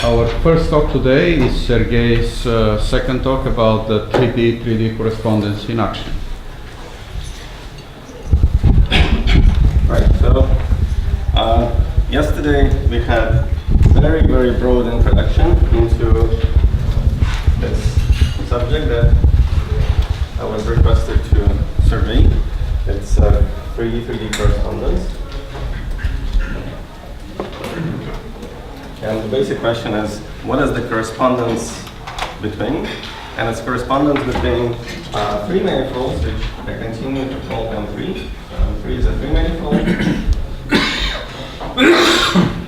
Our first talk today is Sergey's second talk about the 3D correspondence in action. Right, so yesterday we had very broad introduction into this subject that I was requested to survey. It's 3D correspondence. And the basic question is, what is the correspondence between? And it's correspondence between three manifolds, which I continue to call M3. M3 is a three manifold.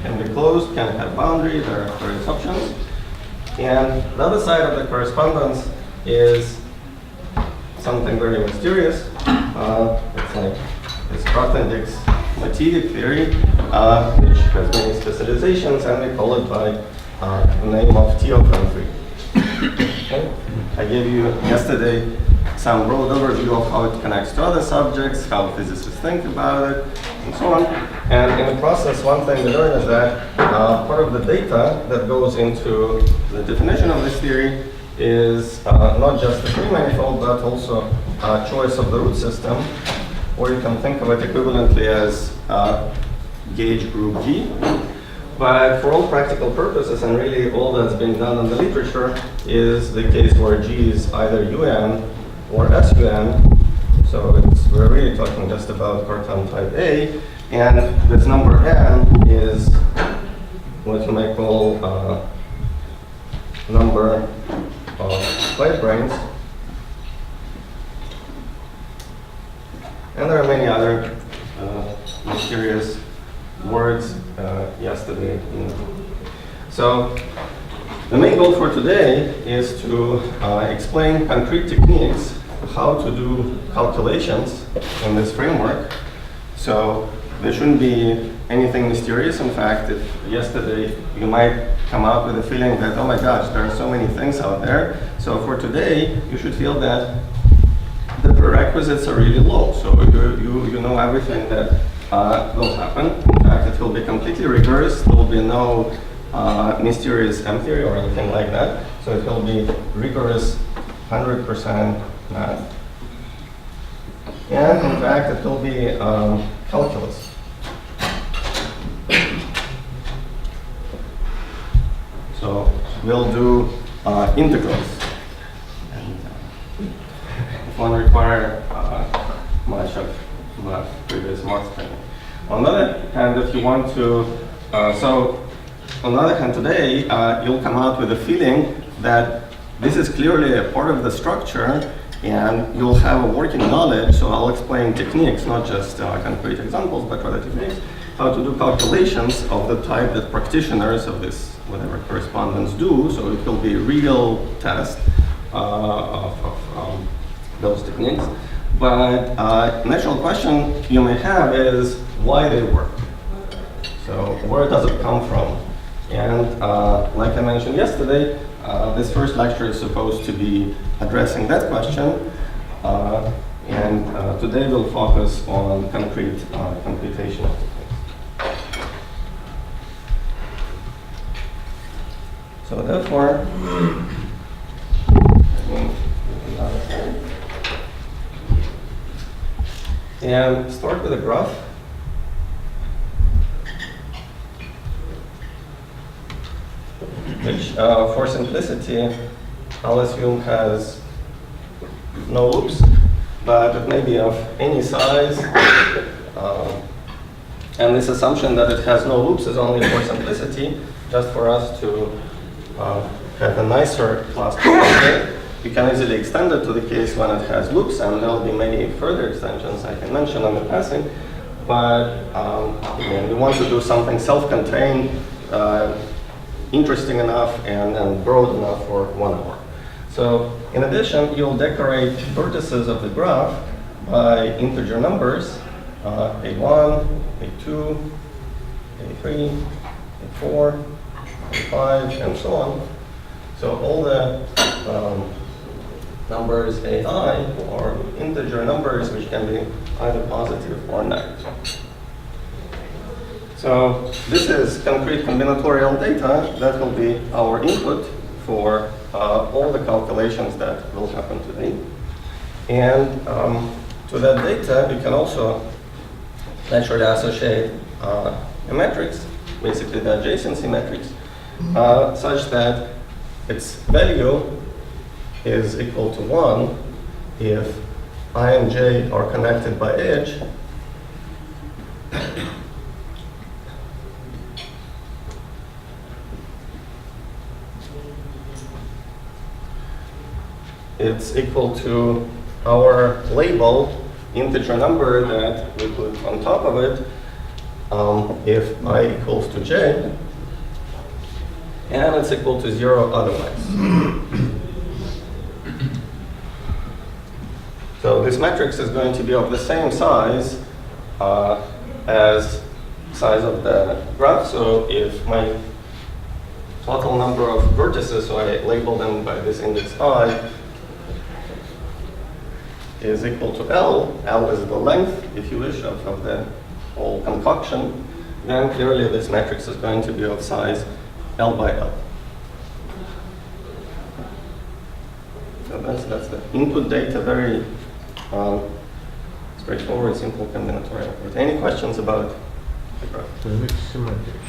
Can be closed, can have boundaries, there are various options. And the other side of the correspondence is something very mysterious. It's like this Grothendieck's motivic theory, which has many specializations, and we call it by the name of T of M3. Okay? I gave you yesterday some broad overview of how it connects to other subjects, how physicists think about it, and so on. And in the process, one thing we learned is that part of the data that goes into the definition of this theory is not just the free manifold, but also choice of the root system, or you can think of it equivalently as gauge group G. But for all practical purposes, and really all that's been done in the literature, is the case where G is either UN or SUN. So we're really talking just about quartum type A, and this number n is what you might call number of light brains. And there are many other mysterious words yesterday. So the main goal for today is to explain concrete techniques how to do calculations in this framework. So there shouldn't be anything mysterious. In fact, if yesterday you might come out with a feeling that, oh my gosh, there are so many things out there. So for today, you should feel that the prerequisites are really low. So you know everything that will happen. In fact, it will be completely rigorous. There will be no mysterious M theory or anything like that. So it will be rigorous 100% math. And in fact, it will be calculus. So we'll do integrals. And it won't require much of my previous math training. On the other hand, if you want to, on the other hand, today you'll come out with a feeling that this is clearly a part of the structure, and you'll have a working knowledge. So I'll explain techniques, not just concrete examples, but rather techniques, how to do calculations of the type that practitioners of this whatever correspondence do. So it will be a real test of those techniques. But natural question you may have is why they work. So where does it come from? And like I mentioned yesterday, this first lecture is supposed to be addressing that question. And today we'll focus on concrete computational techniques. So therefore, and start with a graph. Which, for simplicity, I'll assume has no loops, but it may be of any size. And this assumption that it has no loops is only for simplicity, just for us to have a nicer class project. You can easily extend it to the case when it has loops, and there will be many further extensions I can mention on the passing. But again, we want to do something self-contained, interesting enough, and broad enough for 1 hour. So in addition, you'll decorate vertices of the graph by integer numbers, A1, A2, A3, A4, A5, and so on. So all the numbers AI are integer numbers which can be either positive or negative. So this is concrete combinatorial data that will be our input for all the calculations that will happen today. And to that data, you can also naturally associate a matrix, basically the adjacency matrix, such that its value is equal to 1 if I and j are connected by edge. It's equal to our label integer number that we put on top of it if I equals to j, and it's equal to 0 otherwise. So this matrix is going to be of the same size as size of the graph. So if my total number of vertices, so I label them by this index I, is equal to L. L is the length, if you wish, of the whole concoction. Then clearly this matrix is going to be of size L by L. So that's the input data, very straightforward, simple combinatorial. Any questions about the graph? So it's symmetric.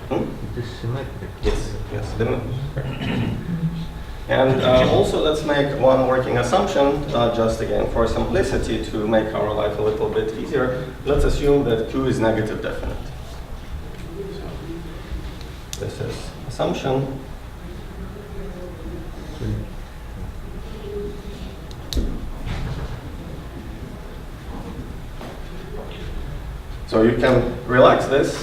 Hmm? It is symmetric. Yes, yes. And also let's make one working assumption, just again for simplicity to make our life a little bit easier. Let's assume that Q is negative definite. So this is assumption. So you can relax this,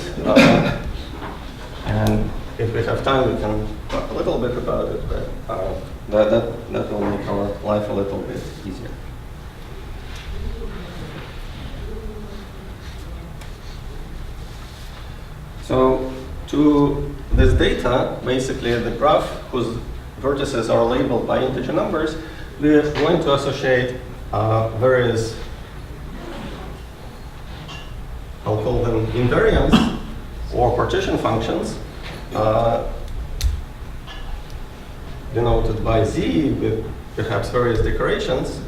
and if we have time, we can talk a little bit about it, but that will make our life a little bit easier. So to this data, basically the graph whose vertices are labeled by integer numbers, we're going to associate various, I'll call them invariants or partition functions, denoted by z with perhaps various decorations.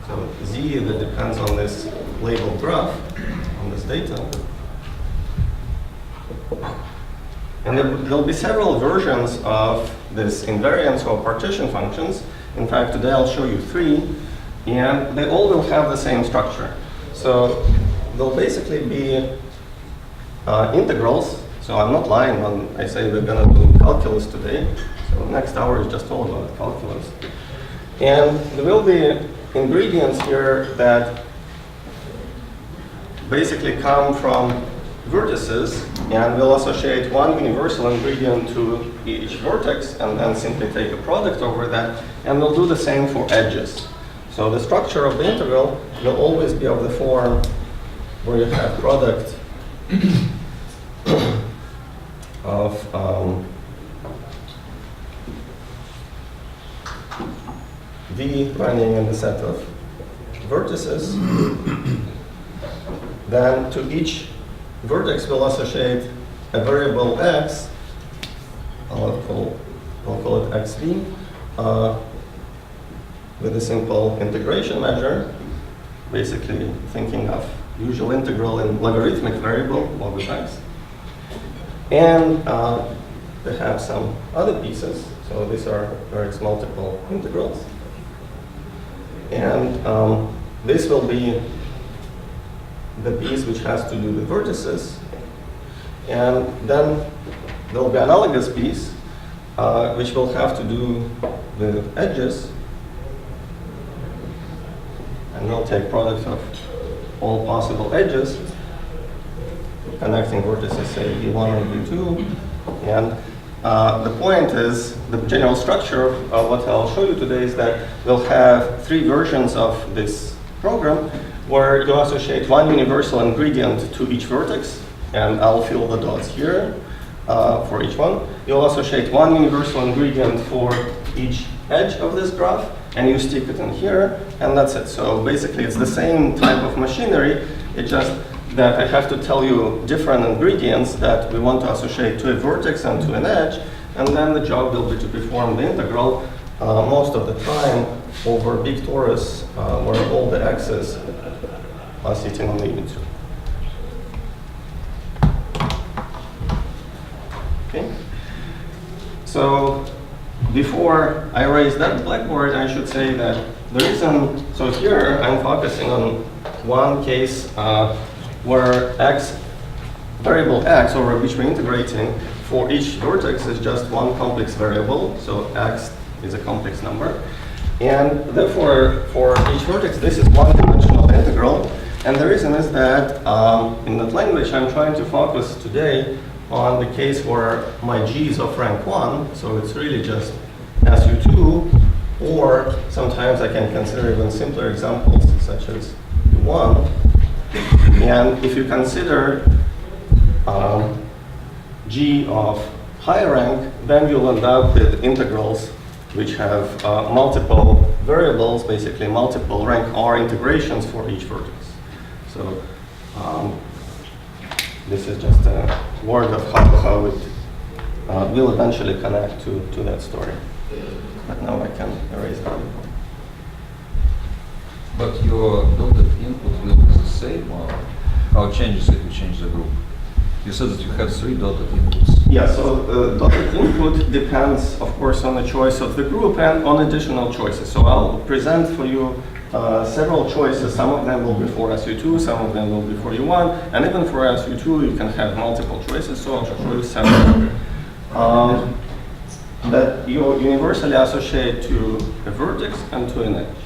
So z that depends on this labeled graph, on this data. And there'll be several versions of this invariance or partition functions. In fact, today I'll show you 3, and they all will have the same structure. So they'll basically be integrals. So I'm not lying when I say we're going to do calculus today. So next hour is just all about calculus. And there will be ingredients here that basically come from vertices, and we'll associate one universal ingredient to each vertex and then simply take a product over that, and we'll do the same for edges. So the structure of the integral will always be of the form where you have product of V running in the set of vertices. Then to each vertex we'll associate a variable x, I'll call it xv, with a simple integration measure, basically thinking of usual integral in logarithmic variable, log of x. And they have some other pieces, so these are various multiple integrals. And this will be the piece which has to do with vertices. And then there will be an analogous piece which will have to do with edges. And we'll take product of all possible edges, connecting vertices, say V1 and V2. And the point is, the general structure of what I'll show you today is that we'll have 3 versions of this program where you associate one universal ingredient to each vertex, and I'll fill the dots here for each one. You'll associate one universal ingredient for each edge of this graph, and you stick it in here, and that's it. So basically, it's the same type of machinery. It just that I have to tell you different ingredients that we want to associate to a vertex and to an edge, and then the job will be to perform the integral most of the time over big torus where all the x's are sitting on the unitary. Okay. So before I raise that blackboard, I should say that the reason, so here I'm focusing on one case where variable x over which we're integrating for each vertex is just one complex variable, so x is a complex number. And therefore, for each vertex, this is one-dimensional integral. And the reason is that in that language, I'm trying to focus today on the case where my g is of rank 1, so it's really just SU2, or sometimes I can consider even simpler examples, such as U1. And if you consider g of high rank, then you'll end up with integrals which have multiple variables, basically multiple rank R integrations for each vertex. So this is just a word of how it will eventually connect to that story. But now I can erase that. But your dotted input will be the same, or how it changes if you change the group? You said that you have 3 dotted inputs. Yeah, so dotted input depends, of course, on the choice of the group and on additional choices. So I'll present for you several choices. Some of them will be for SU2, some of them will be for U1, and even for SU2 you can have multiple choices, so I'll show you several. That you universally associate to a vertex and to an edge.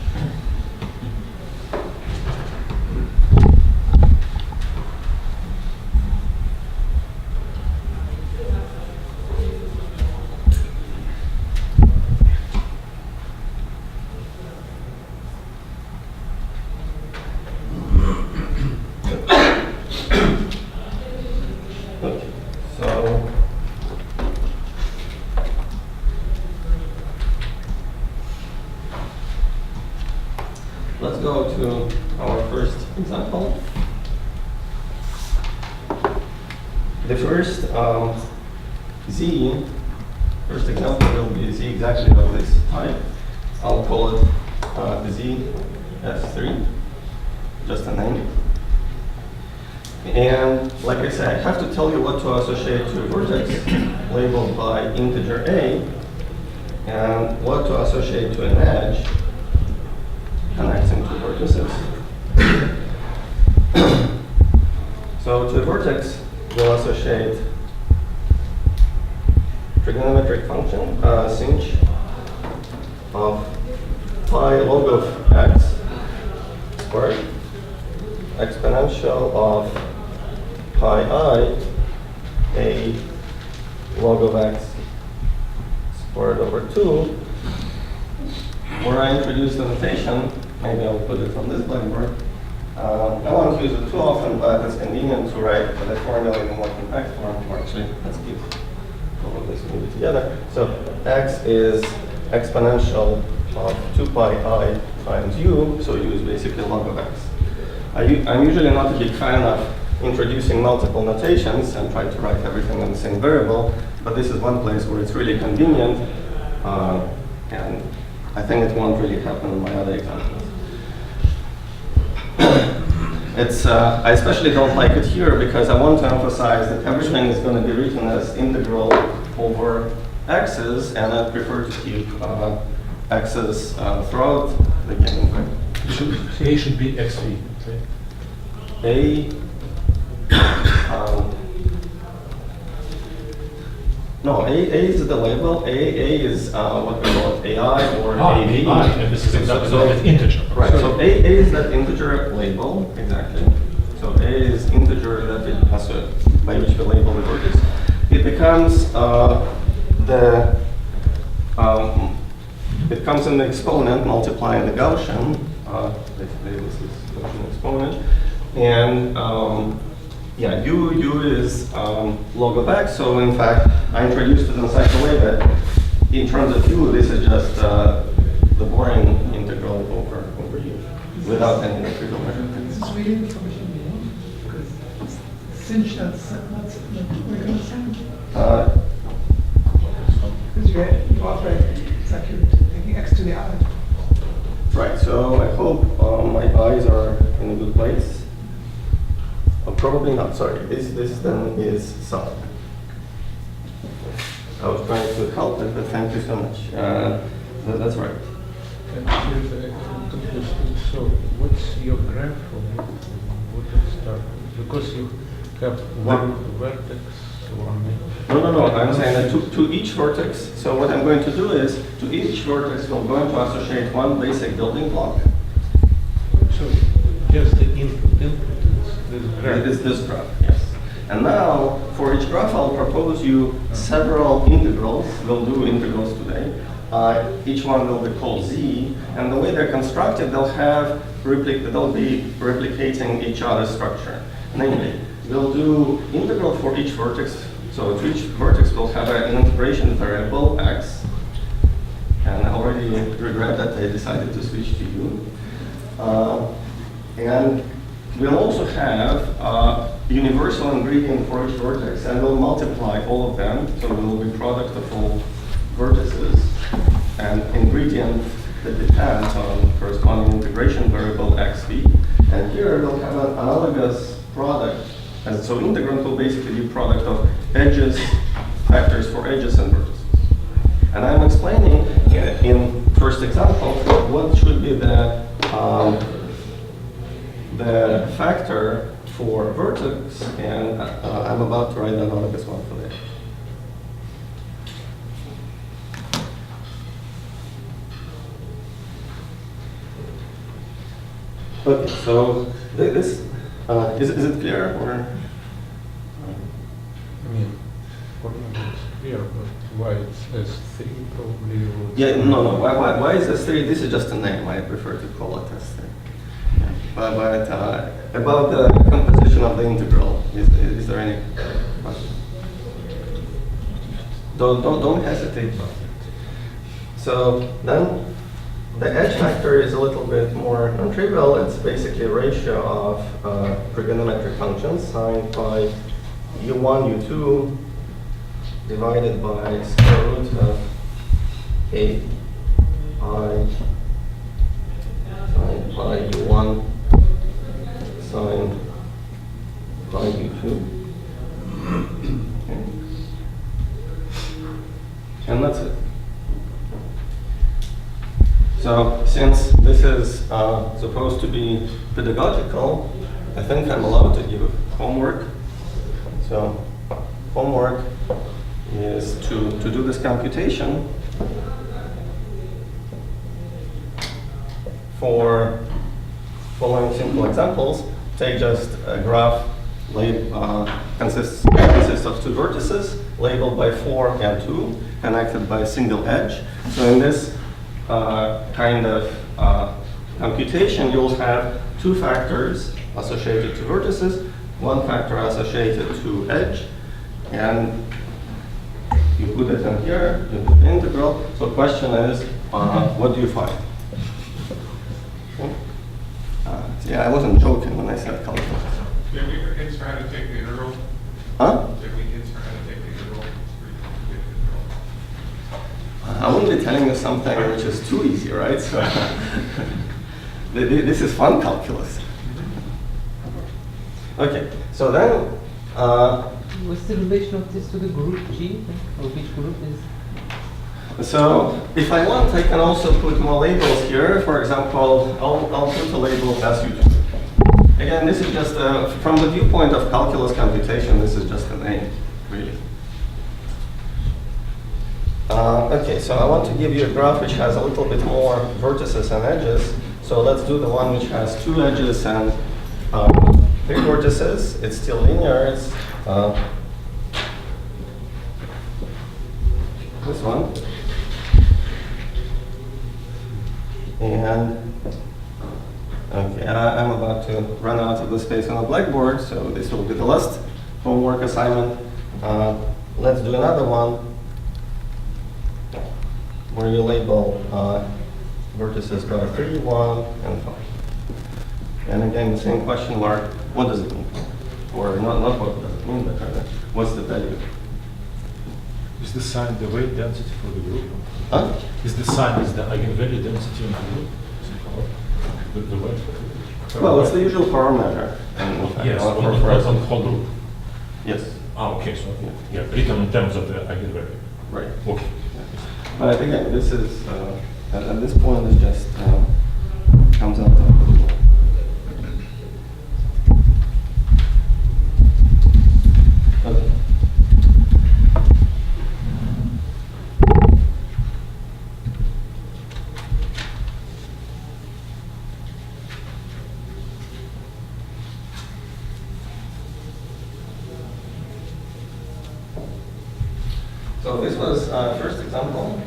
Let's go to our first example. The first first example will be Z exactly of this type. I'll call it ZS3, just a name. And like I said, I have to tell you what to associate to a vertex labeled by integer A, and what to associate to an edge connecting two vertices. So to a vertex, we'll associate trigonometric function, sinh of pi log of x squared, exponential of pi I, a log of x squared over 2, where I introduce the notation. Maybe I'll put it on this blackboard. I won't use it too often, but it's convenient to write the formula in a more compact form. Or actually, let's keep all of this maybe together. So x is exponential of 2 pi I times u, so u is basically log of x. I'm usually not a big fan of introducing multiple notations and trying to write everything in the same variable, but this is one place where it's really convenient, and I think it won't really happen in my other examples. I especially don't like it here because I want to emphasize that everything is going to be written as integral over x's, and I prefer to keep x's throughout the game. A should be xv. No, A is the label. A is what we call it, AI or AV. AI, and this is exactly So- that integer. Right, so A is that integer label, exactly. So A is integer that by which we label the vertex. It becomes it comes in the exponent multiplying the Gaussian. Basically, this is Gaussian exponent, and yeah, u is log of x. So in fact, I introduced it in such a way that in terms of u, this is just the boring integral over u without any integral measurement. This is really information, because cinch that's not we're going to send. Uh, Because you operate, it's like you're taking x to the I. Right, so I hope my eyes are in a good place. Probably not, sorry. This then is solid. I was trying to help it, but thank you so much. That's right. So what's your graph for it? What is start? Because you have one vertex, one edge. No, I'm saying that to each vertex, so what I'm going to do is, to each vertex we're going to associate one basic building block. So just the input is this graph. This graph, yes. And now, for each graph, I'll propose you several integrals. We'll do integrals today. Each one will be called z, and the way they're constructed, they'll be replicating each other's structure. Namely, we'll do integral for each vertex. So to each vertex, we'll have an integration variable x. And I already regret that I decided to switch to u. And we'll also have a universal ingredient for each vertex, and we'll multiply all of them. So it will be product of all vertices and ingredient that depends on corresponding integration variable xv. And here we'll have an analogous product. And so integrand will basically be product of edges, factors for edges and vertices. And I'm explaining in first example what should be the factor for vertex, and I'm about to write an analogous one for that. Okay, so this is it clear or? I mean, for me it's clear, but why it's S3 probably would... Yeah, no. Why is S3? This is just a name. I prefer to call it S3. But about the composition of the integral, is there any question? Don't hesitate. So then the edge factor is a little bit more non-trivial. It's basically a ratio of trigonometric functions, sine pi u1, u2 divided by square root of a I sine pi u1 sine pi u2. Okay. And that's it. So since this is supposed to be pedagogical, I think I'm allowed to give homework. So homework is to do this computation for following simple examples. Take just a graph consists of two vertices labeled by 4 and 2, connected by a single edge. So in this kind of computation, you'll have two factors associated to vertices, one factor associated to edge, and you put it in here, you put the integral. So the question is, what do you find? Yeah, I wasn't joking when I said calculus. Do you have any hints for how to take the integral? Huh? Do you have any hints for how to take the integral? I won't be telling you something which is too easy, right? So this is fun calculus. Okay, so then. What's the relation of this to the group G? Or which group is? So if I want, I can also put more labels here. For example, I'll put a label as u2. Again, this is just from the viewpoint of calculus computation. This is just a name, really. Okay, so I want to give you a graph which has a little bit more vertices and edges. So let's do the one which has 2 edges and 3 vertices. It's still linear. It's this one. And okay, I'm about to run out of the space on the blackboard, so this will be the last homework assignment. Let's do another one where you label vertices by 3, 1, and 5. And again, the same question mark, what does it mean? or not what does it mean, but rather what's the value. Is the sign the weight density for the group? Huh? Is the sign is the eigenvalue density in the group? The weight? Well, it's the usual power measure. Yes, for- on for- the whole group. Yes, Okay, so yeah, written in terms of the eigenvalue. right. Okay. But again, this is, at this point, it just comes out of the blue. Okay. So this was first example.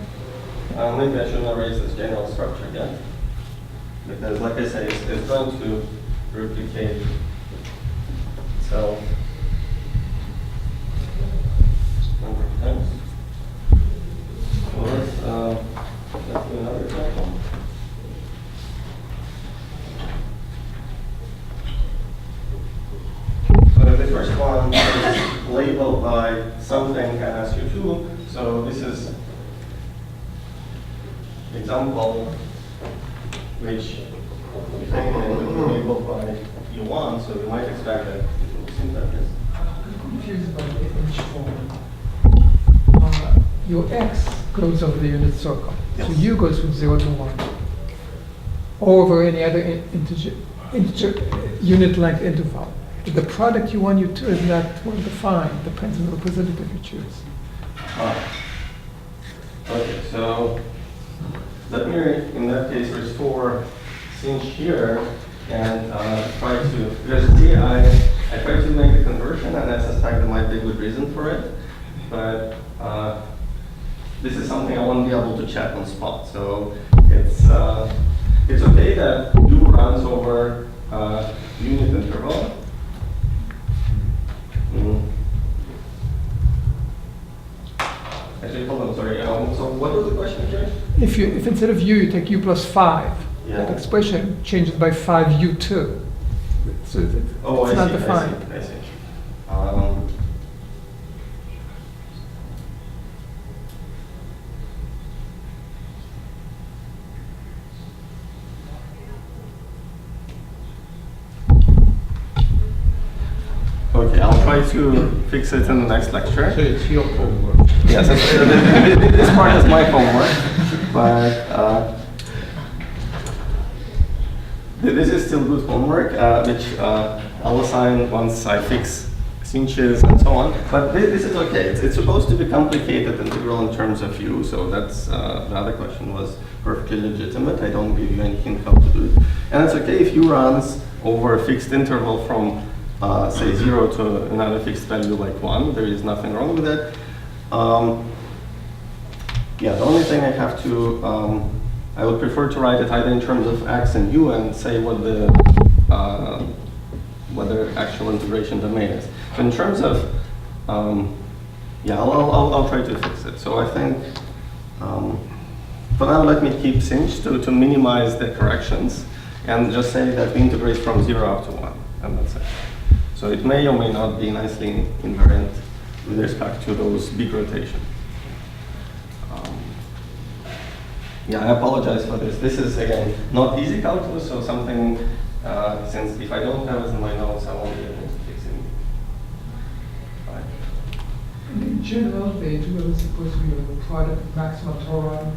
Maybe I shouldn't erase this general structure yet, because like I say, it's going to replicate itself a number of times. So let's do another example. So the first one is labeled by something as U2. So this is example which we think it will be labeled by U1, so we might expect that it will seem like this. I'm confused about the image form. Your x goes over the unit circle. So Yes. u goes from 0 to 1. Or over any other integer unit length interval. The product U1, U2 is not well defined, depends on the representative you choose. Okay, so let me, in that case, restore sinch here and try to, because see, I tried to make a conversion and I suspect there might be a good reason for it, but this is something I won't be able to check on spot. So it's okay that U runs over unit interval. Actually, hold on, sorry. So what was the question here? If instead of u, you take u plus 5, Yeah. that expression changes by 5u2. So Oh, it's I not see, defined. I see. Okay, I'll try to fix it in the next lecture. So it's your homework. Yes, this part is my homework, but this is still good homework, which I'll assign once I fix cinches and so on. But this is okay. It's supposed to be complicated integral in terms of u, so that's the other question was perfectly legitimate. I don't give you any hint how to do it. And it's okay if u runs over a fixed interval from say 0 to another fixed value like 1. There is nothing wrong with that. Yeah, the only thing I have to, I would prefer to write it either in terms of x and u and say what the actual integration domain is. So in terms of, yeah, I'll try to fix it. So I think, for now, let me keep cinch to minimize the corrections and just say that we integrate from 0 up to 1, and that's it. So it may or may not be nicely invariant with respect to those big rotation. Yeah, I apologize for this. This is, again, not easy calculus, so something, since if I don't have it in my notes, I won't be able to fix it. Right. In general, the integral is supposed to be the product of maximum Torah.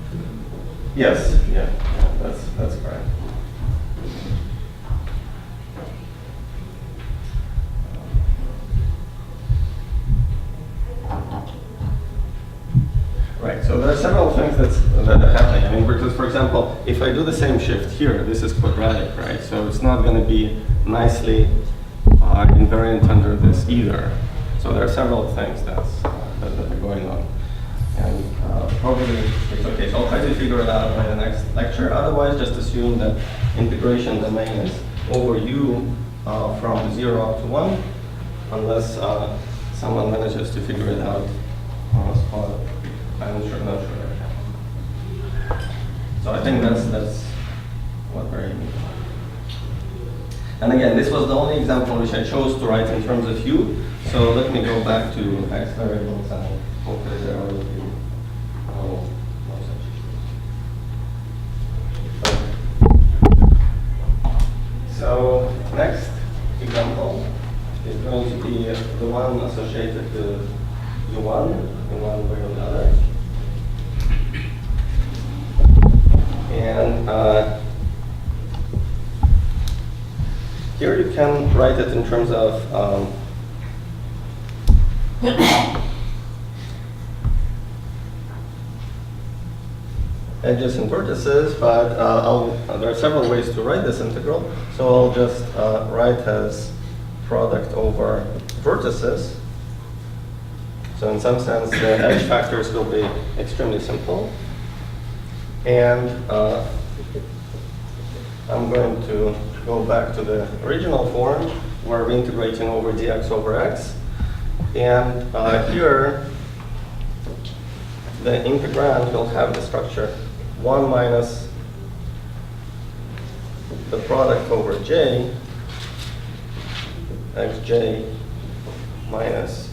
Yes, yeah, that's correct. Right, so there are several things that are happening. I mean, because, for example, if I do the same shift here, this is quadratic, right? So it's not going to be nicely invariant under this either. So there are several things that are going on. And probably it's okay. So I'll try to figure it out by the next lecture. Otherwise, just assume that integration domain is over u from 0 up to 1, unless someone manages to figure it out on the spot. I'm not sure. So I think that's what we're aiming for. And again, this was the only example which I chose to write in terms of u. So let me go back to x variables and hopefully there will be no such issues. So next example is going to be the one associated to u1 in one way or the other. And here you can write it in terms of edges and vertices, but there are several ways to write this integral. So I'll just write as product over vertices. So in some sense, the edge factors will be extremely simple. And I'm going to go back to the original form where we're integrating over dx over x. And here, the integrand will have the structure 1 minus the product over j, xj minus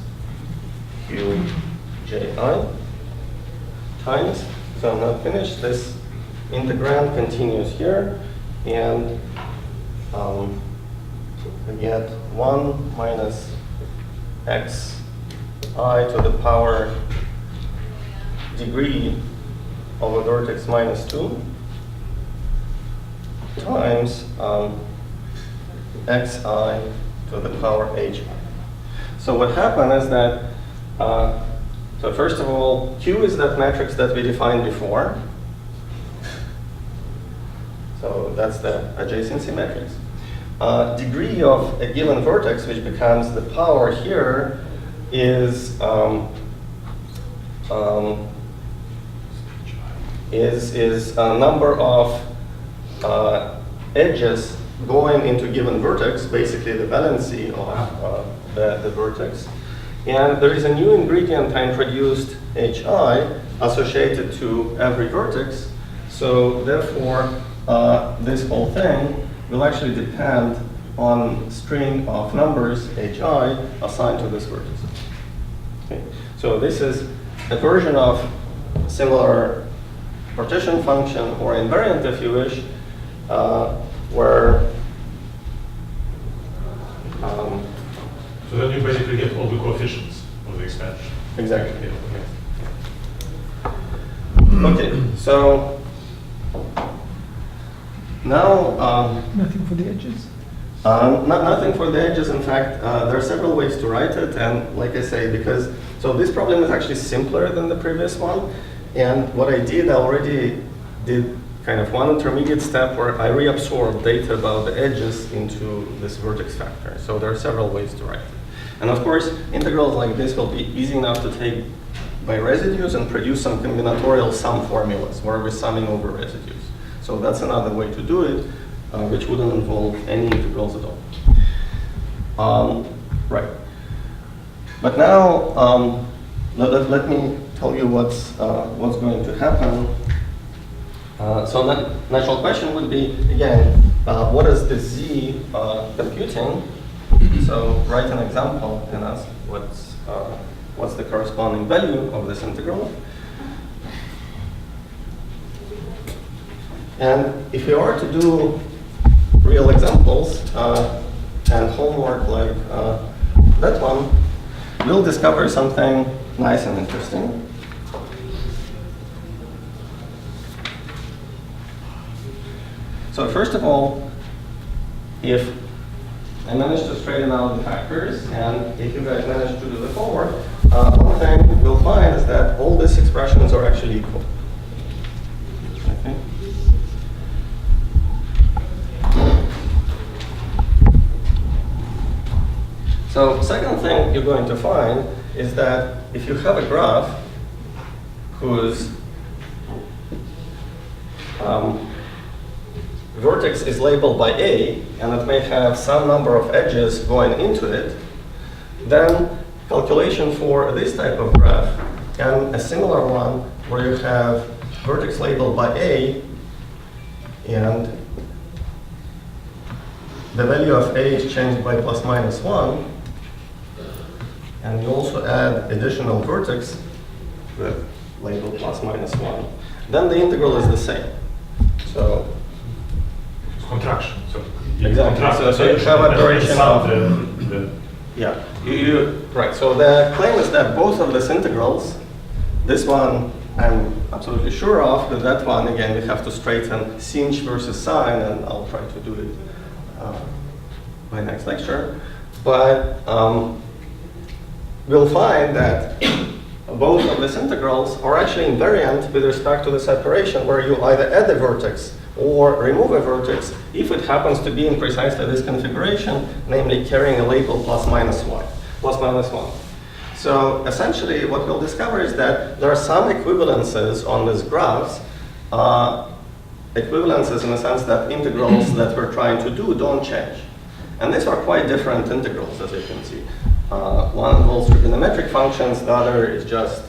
qji times. So I'm not finished. This integrand continues here, and we get 1 minus xi to the power degree of a vertex minus 2 times xi to the power hi. So what happened is that, so first of all, Q is that matrix that we defined before. So that's the adjacency matrix. Degree of a given vertex, which becomes the power here, is a number of edges going into given vertex, basically the valency of the vertex. And there is a new ingredient I introduced, hi, associated to every vertex. So therefore, this whole thing will actually depend on string of numbers hi assigned to this vertex. Okay. So this is a version of similar partition function or invariant, if you wish, where so then you basically get all the coefficients of the expansion. exactly. Yeah, Okay, so now Nothing for the edges? nothing for the edges. In fact, there are several ways to write it, and like I say, because so this problem is actually simpler than the previous one. And what I did, I already did kind of one intermediate step where I reabsorbed data about the edges into this vertex factor. So there are several ways to write it. And of course, integrals like this will be easy enough to take by residues and produce some combinatorial sum formulas where we're summing over residues. So that's another way to do it, which wouldn't involve any integrals at all. Right. But now, let me tell you what's going to happen. So natural question would be, again, what is the z computing? So write an example and ask what's the corresponding value of this integral. And if you are to do real examples and homework like that one, you'll discover something nice and interesting. So first of all, if I manage to straighten out the factors, and if you guys manage to do the homework, one thing we'll find is that all these expressions are actually equal. Okay. So second thing you're going to find is that if you have a graph whose vertex is labeled by A, and it may have some number of edges going into it, then calculation for this type of graph and a similar one where you have vertex labeled by A and the value of a is changed by plus minus 1, and you also add additional vertex with label plus minus 1, then the integral is the same. So It's contraction, so. Exactly. Contract So you have a duration of- the yeah, right. So the claim is that both of these integrals, this one I'm absolutely sure of, but that one, again, we have to straighten sinh versus sine, and I'll try to do it by next lecture. But we'll find that both of these integrals are actually invariant with respect to the separation, where you either add a vertex or remove a vertex if it happens to be in precisely this configuration, namely carrying a label plus minus 1. So essentially what we'll discover is that there are some equivalences on these graphs, equivalences in the sense that integrals that we're trying to do don't change. And these are quite different integrals, as you can see. One involves trigonometric functions, the other is just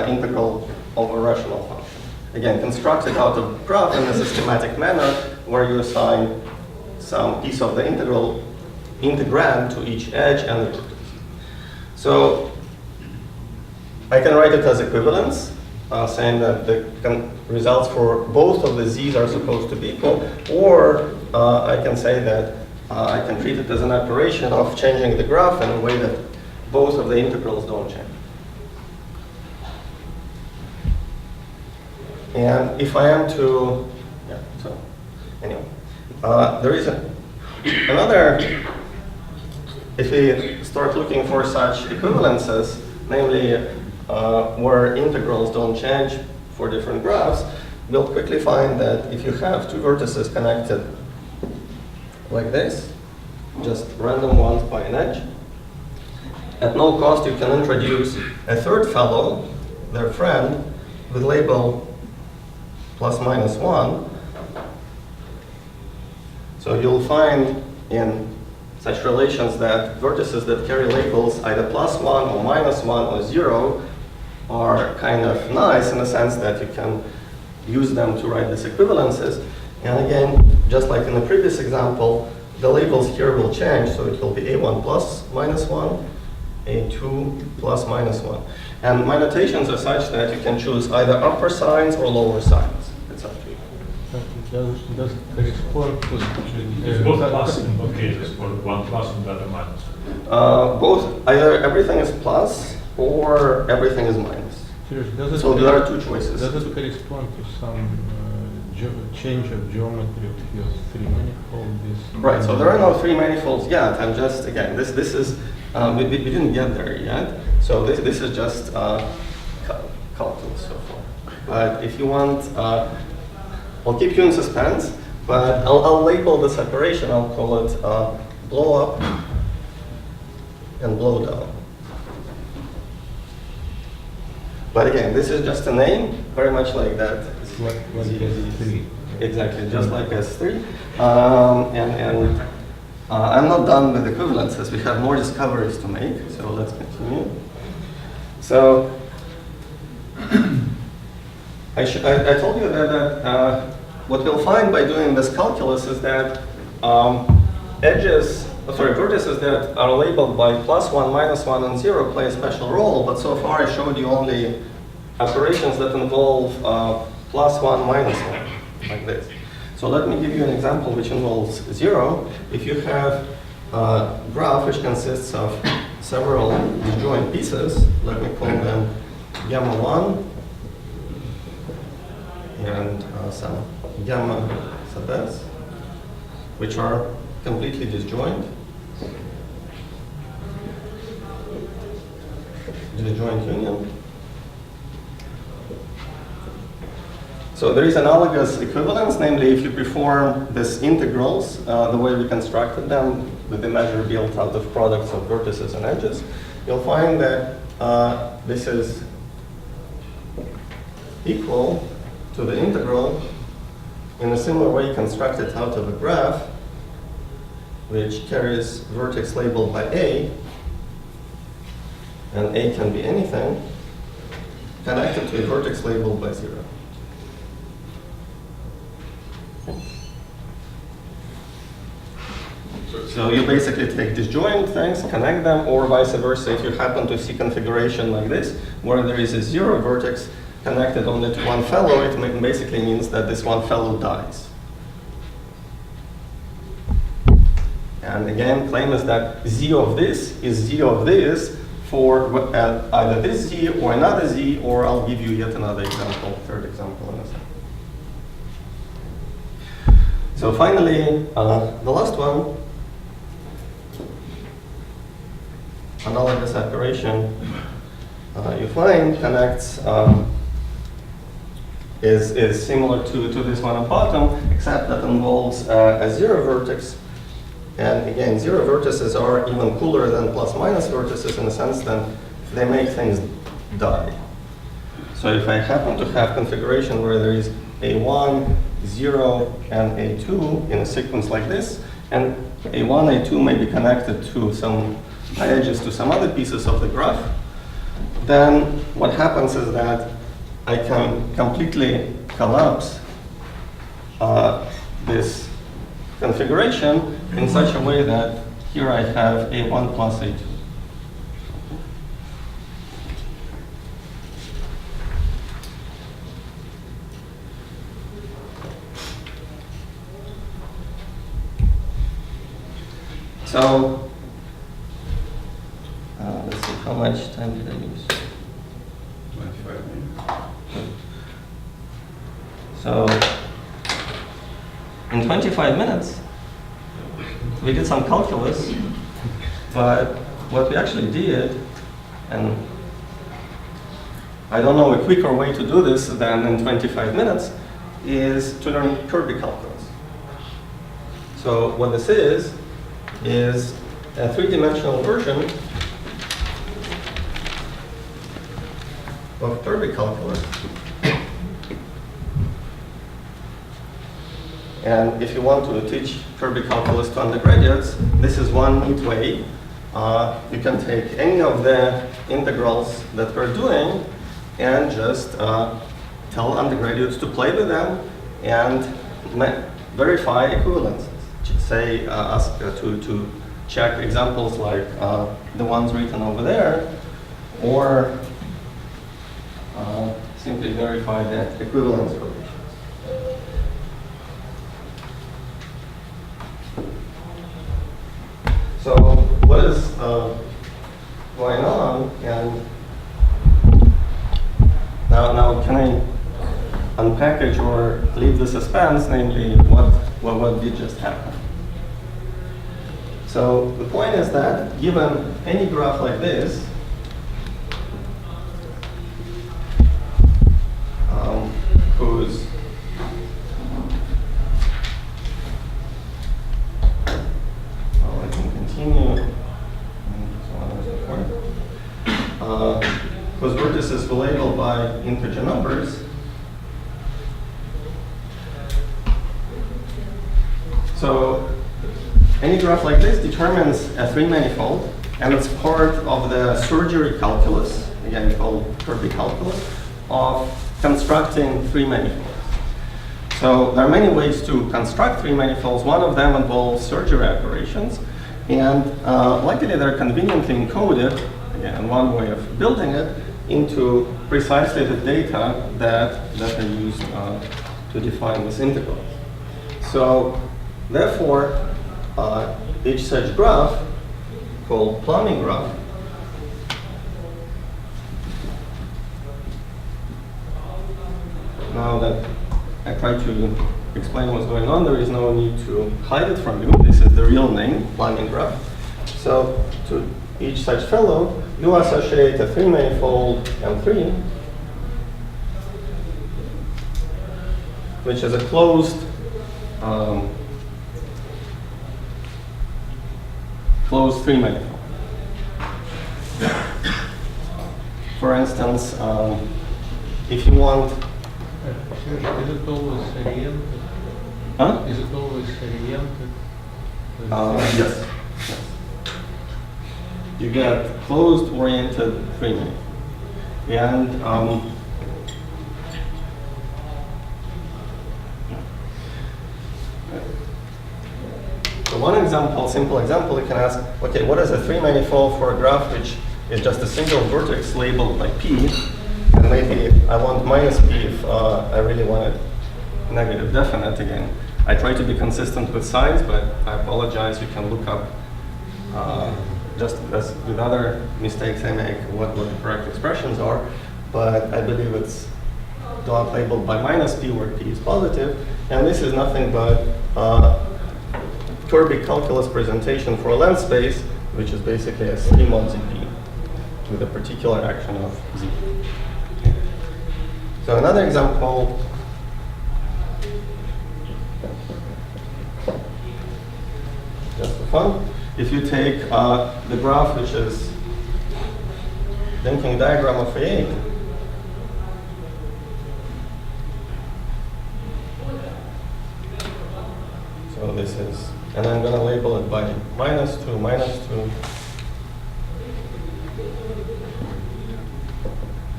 integral over rational function. Again, constructed out of graph in a systematic manner where you assign some piece of the integral integrand to each edge and the vertex. So I can write it as equivalence, saying that the results for both of the z's are supposed to be equal, or I can say that I can treat it as an operation of changing the graph in a way that both of the integrals don't change. And if I am to, yeah, so anyway, there is another, if we start looking for such equivalences, namely where integrals don't change for different graphs, we'll quickly find that if you have two vertices connected like this, just random ones by an edge, at no cost you can introduce a third fellow, their friend, with label plus minus 1. So you'll find in such relations that vertices that carry labels either plus 1 or minus 1 or 0 are kind of nice in the sense that you can use them to write these equivalences. And again, just like in the previous example, the labels here will change, so it will be a1 plus minus 1, a2 plus minus 1. And my notations are such that you can choose either upper signs or lower signs. It's up to you. Does it correspond to It's both plus in both cases, or one plus and the other minus. Both, either everything is plus or everything is minus. So there are two choices. Does it correspond to some change of geometry of your three manifold? Right, so there are no three manifolds yet. I'm just, again, this is, we didn't get there yet. So this is just calculus so far. But if you want, I'll keep you in suspense, but I'll label the separation. I'll call it blow up and blow down. But again, this is just a name, very much like that. Like S3. Exactly, just like S3. And I'm not done with equivalences. We have more discoveries to make, so let's continue. So I told you that what we'll find by doing this calculus is that vertices that are labeled by plus 1, minus 1, and 0 play a special role, but so far I showed you only operations that involve plus 1, minus 1, like this. So let me give you an example which involves 0. If you have a graph which consists of several disjoint pieces, let me call them gamma 1 and some gamma sub s, which are completely disjoint. Disjoint union. So there is analogous equivalence, namely if you perform these integrals the way we constructed them with the measure built out of products of vertices and edges, you'll find that this is equal to the integral in a similar way constructed out of a graph which carries vertex labeled by A, and A can be anything, connected to a vertex labeled by 0. So you basically take disjoint things, connect them, or vice versa. If you happen to see configuration like this, where there is a zero vertex connected only to one fellow, it basically means that this one fellow dies. And again, claim is that z of this is z of this for either this z or another z, or I'll give you yet another example, third example in a second. So finally, the last one, analogous operation you find connects is similar to this one on bottom, except that involves a zero vertex. And again, zero vertices are even cooler than plus minus vertices in the sense that they make things die. So if I happen to have configuration where there is A1, 0, and A2 in a sequence like this, and A1, A2 may be connected to some edges to some other pieces of the graph, then what happens is that I can completely collapse this configuration in such a way that here I have A1 plus A2. So, let's see, how much time did I use? 25 minutes. So, in 25 minutes, we did some calculus, but what we actually did, and I don't know a quicker way to do this than in 25 minutes, is to learn Kirby calculus. So what this is a three-dimensional version of Kirby calculus. And if you want to teach Kirby calculus to undergraduates, this is one neat way. You can take any of the integrals that we're doing and just tell undergraduates to play with them and verify equivalences. Say, ask to check examples like the ones written over there, or simply verify the equivalence relations. So what is going on, and now can I unpackage or leave the suspense, namely what did just happen? So the point is that given any graph like this, whose I can continue, and so on and so forth, whose vertices were labeled by integer numbers. So any graph like this determines a three-manifold, and it's part of the surgery calculus, again called Kirby calculus, of constructing three manifolds. So there are many ways to construct three manifolds. One of them involves surgery operations, and luckily they're conveniently encoded, again, one way of building it, into precisely the data that are used to define this integral. So therefore, each such graph, called plumbing graph, now that I try to explain what's going on, there is no need to hide it from you. This is the real name, plumbing graph. So to each such fellow, you associate a three-manifold M3, which is a closed three-manifold. For instance, if you want, Is it always oriented? huh? Is it always oriented? Yes. You get closed-oriented three-manifold, and So one example, simple example, you can ask, okay, what is a three-manifold for a graph which is just a single vertex labeled by p, and maybe I want minus p if I really want it negative definite again. I try to be consistent with signs, but I apologize, you can look up, just as with other mistakes I make, what the correct expressions are, but I believe it's dot labeled by minus p where p is positive, and this is nothing but Kirby calculus presentation for a length space, which is basically a C mod ZP with a particular action of Z. So another example, just for fun, if you take the graph which is linking diagram of A, so this is, and I'm going to label it by -2, -2,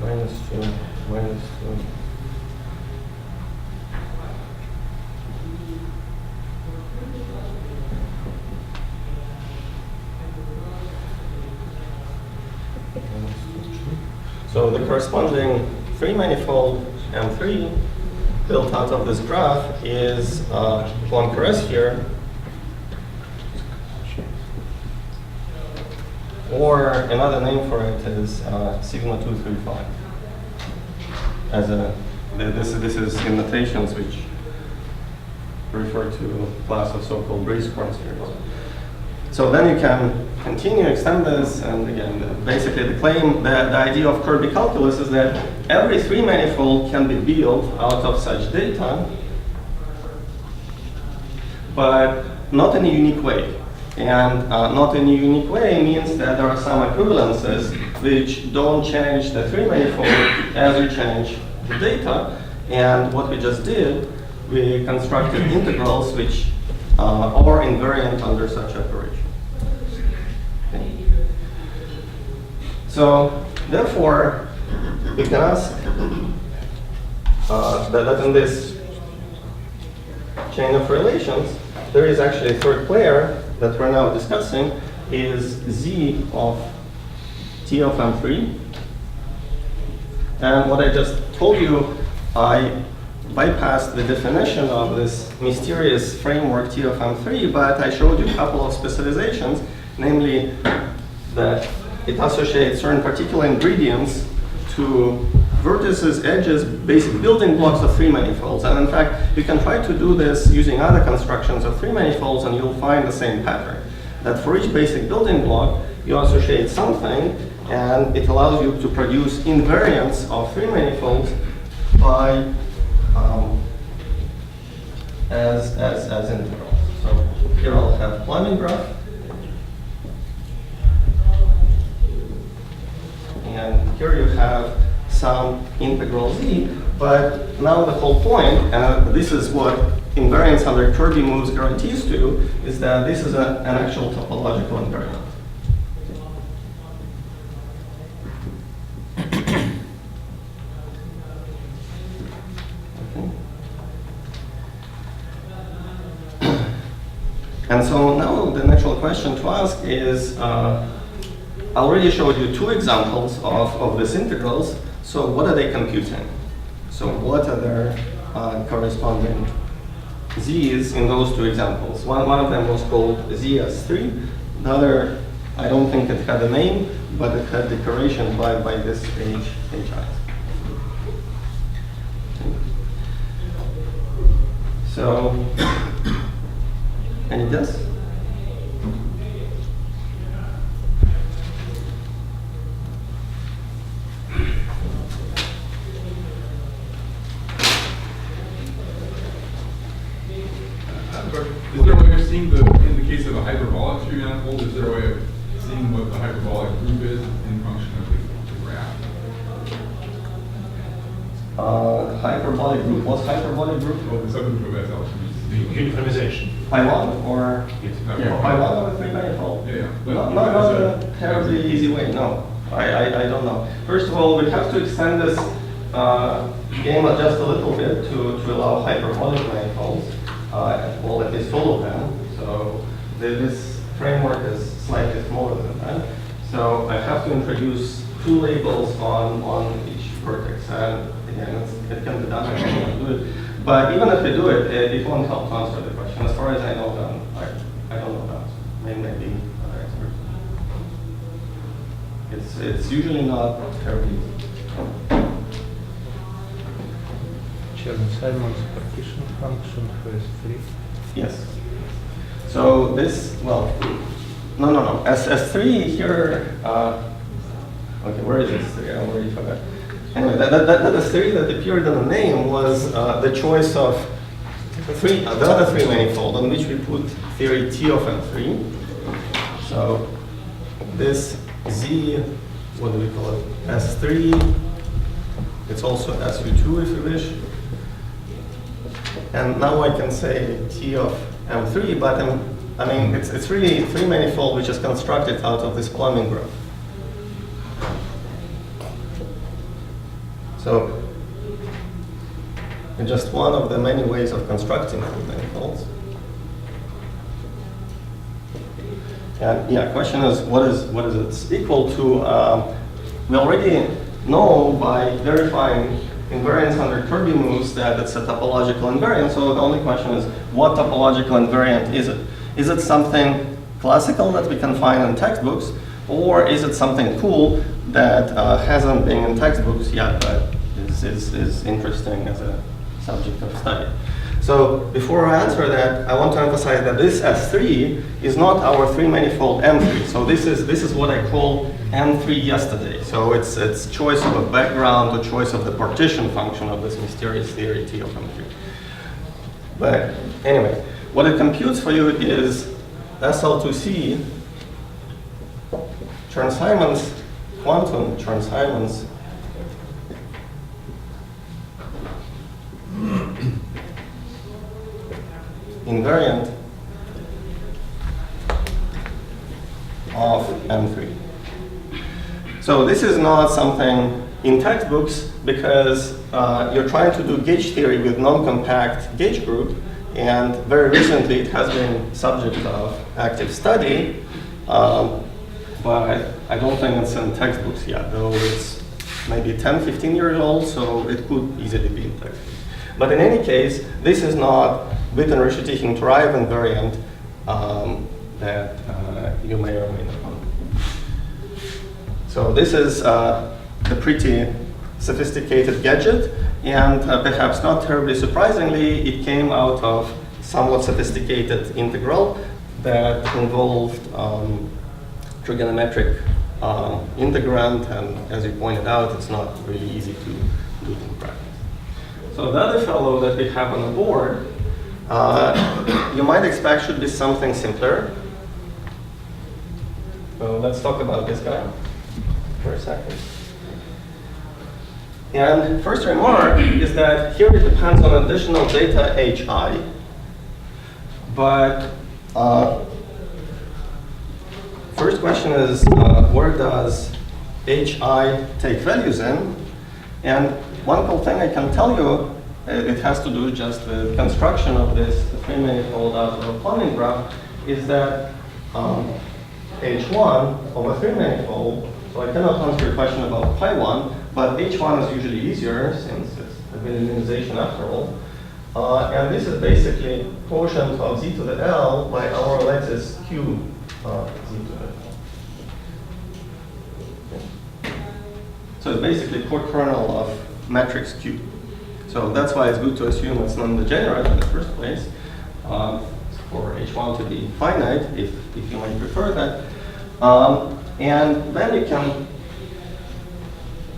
-2, -2. So the corresponding three-manifold M3 built out of this graph is Poincare here, or another name for it is sigma 235. As a this is in notations which refer to a class of so-called Brace-Korn series. So then you can continue, extend this, and again, basically the claim, the idea of Kirby calculus is that every three-manifold can be built out of such data, but not in a unique way. And not in a unique way means that there are some equivalences which don't change the three-manifold as you change the data. And what we just did, we constructed integrals which are invariant under such operation. Okay. So therefore, we can ask that in this chain of relations, there is actually a third player that we're now discussing, is Z of T of M3. And what I just told you, I bypassed the definition of this mysterious framework T of M3, but I showed you a couple of specializations, namely that it associates certain particular ingredients to vertices, edges, basic building blocks of three manifolds. And in fact, you can try to do this using other constructions of three manifolds, and you'll find the same pattern. That for each basic building block, you associate something, and it allows you to produce invariants of three manifolds by as integrals. So here I'll have Plumbing graph, and here you have some integral Z, but now the whole point, and this is what invariance under Kirby moves guarantees to, is that this is an actual topological invariant. And so now the natural question to ask is, I already showed you two examples of these integrals, so what are they computing? So what are their corresponding Z's in those two examples? One of them was called ZS3, the other, I don't think it had a name, but it had decoration by this HI. So, any guess? Is there a way of seeing in the case of a hyperbolic three manifold, is there a way of seeing what the hyperbolic group is in function of the graph? Hyperbolic group, what's hyperbolic group? Well, the subgroup of SL. Uniformization. Pi 1 or? Yes, Yeah, Pi 1 of a three manifold? Yeah, yeah. Not a terribly easy way, no. I don't know. First of all, we have to extend this game just a little bit to allow hyperbolic manifolds. Well, at least all of them. So this framework is slightly smaller than that. So I have to introduce two labels on each vertex. And again, it can be done, I don't want to do it. But even if we do it, it won't help to answer the question. As far as I know, I don't know that. Maybe other experts. It's usually not terribly easy. Chern-Simons partition function for S3. Yes. So this, well, no. S3 here, okay, where is S3? I already forgot. Anyway, that S3 that appeared in the name was the choice of the other three manifold on which we put theory T of M3. So this Z, what do we call it? S3, it's also SU2 if you wish. And now I can say T of M3, but I mean, it's really three manifold which is constructed out of this plumbing graph. So it's just one of the many ways of constructing three manifolds. And yeah, question is what is it equal to? We already know by verifying invariance under Kirby moves that it's a topological invariant. So the only question is what topological invariant is it? Is it something classical that we can find in textbooks, or is it something cool that hasn't been in textbooks yet, but is interesting as a subject of study? So before I answer that, I want to emphasize that this S3 is not our three manifold M3. So this is what I call M3 yesterday. So it's choice of a background or choice of the partition function of this mysterious theory T of M3. But anyway, what it computes for you is SL2C, Chern-Simons, quantum Chern-Simons invariant of M3. So this is not something in textbooks because you're trying to do gauge theory with non-compact gauge group, and very recently it has been subject of active study, but I don't think it's in textbooks yet, though it's maybe 10, 15 years old, so it could easily be in textbooks. But in any case, this is not Witten-Richter-Tiching-Tribe invariant that you may or may not know. So this is a pretty sophisticated gadget, and perhaps not terribly surprisingly, it came out of somewhat sophisticated integral that involved trigonometric integrand, and as you pointed out, it's not really easy to do in practice. So the other fellow that we have on the board, you might expect should be something simpler. So let's talk about this guy for a second. And first remark is that here it depends on additional data HI, but first question is where does HI take values in? And one cool thing I can tell you, it has to do just with construction of this three manifold out of a plumbing graph, is that H1 of a three manifold, so I cannot answer your question about pi 1, but H1 is usually easier since it's a minimization after all. And this is basically quotient of z to the L by our lattice Q z to the L. So it's basically co-kernel of matrix Q. So that's why it's good to assume it's non-degenerate in the first place, for H1 to be finite, if you might prefer that. And then you can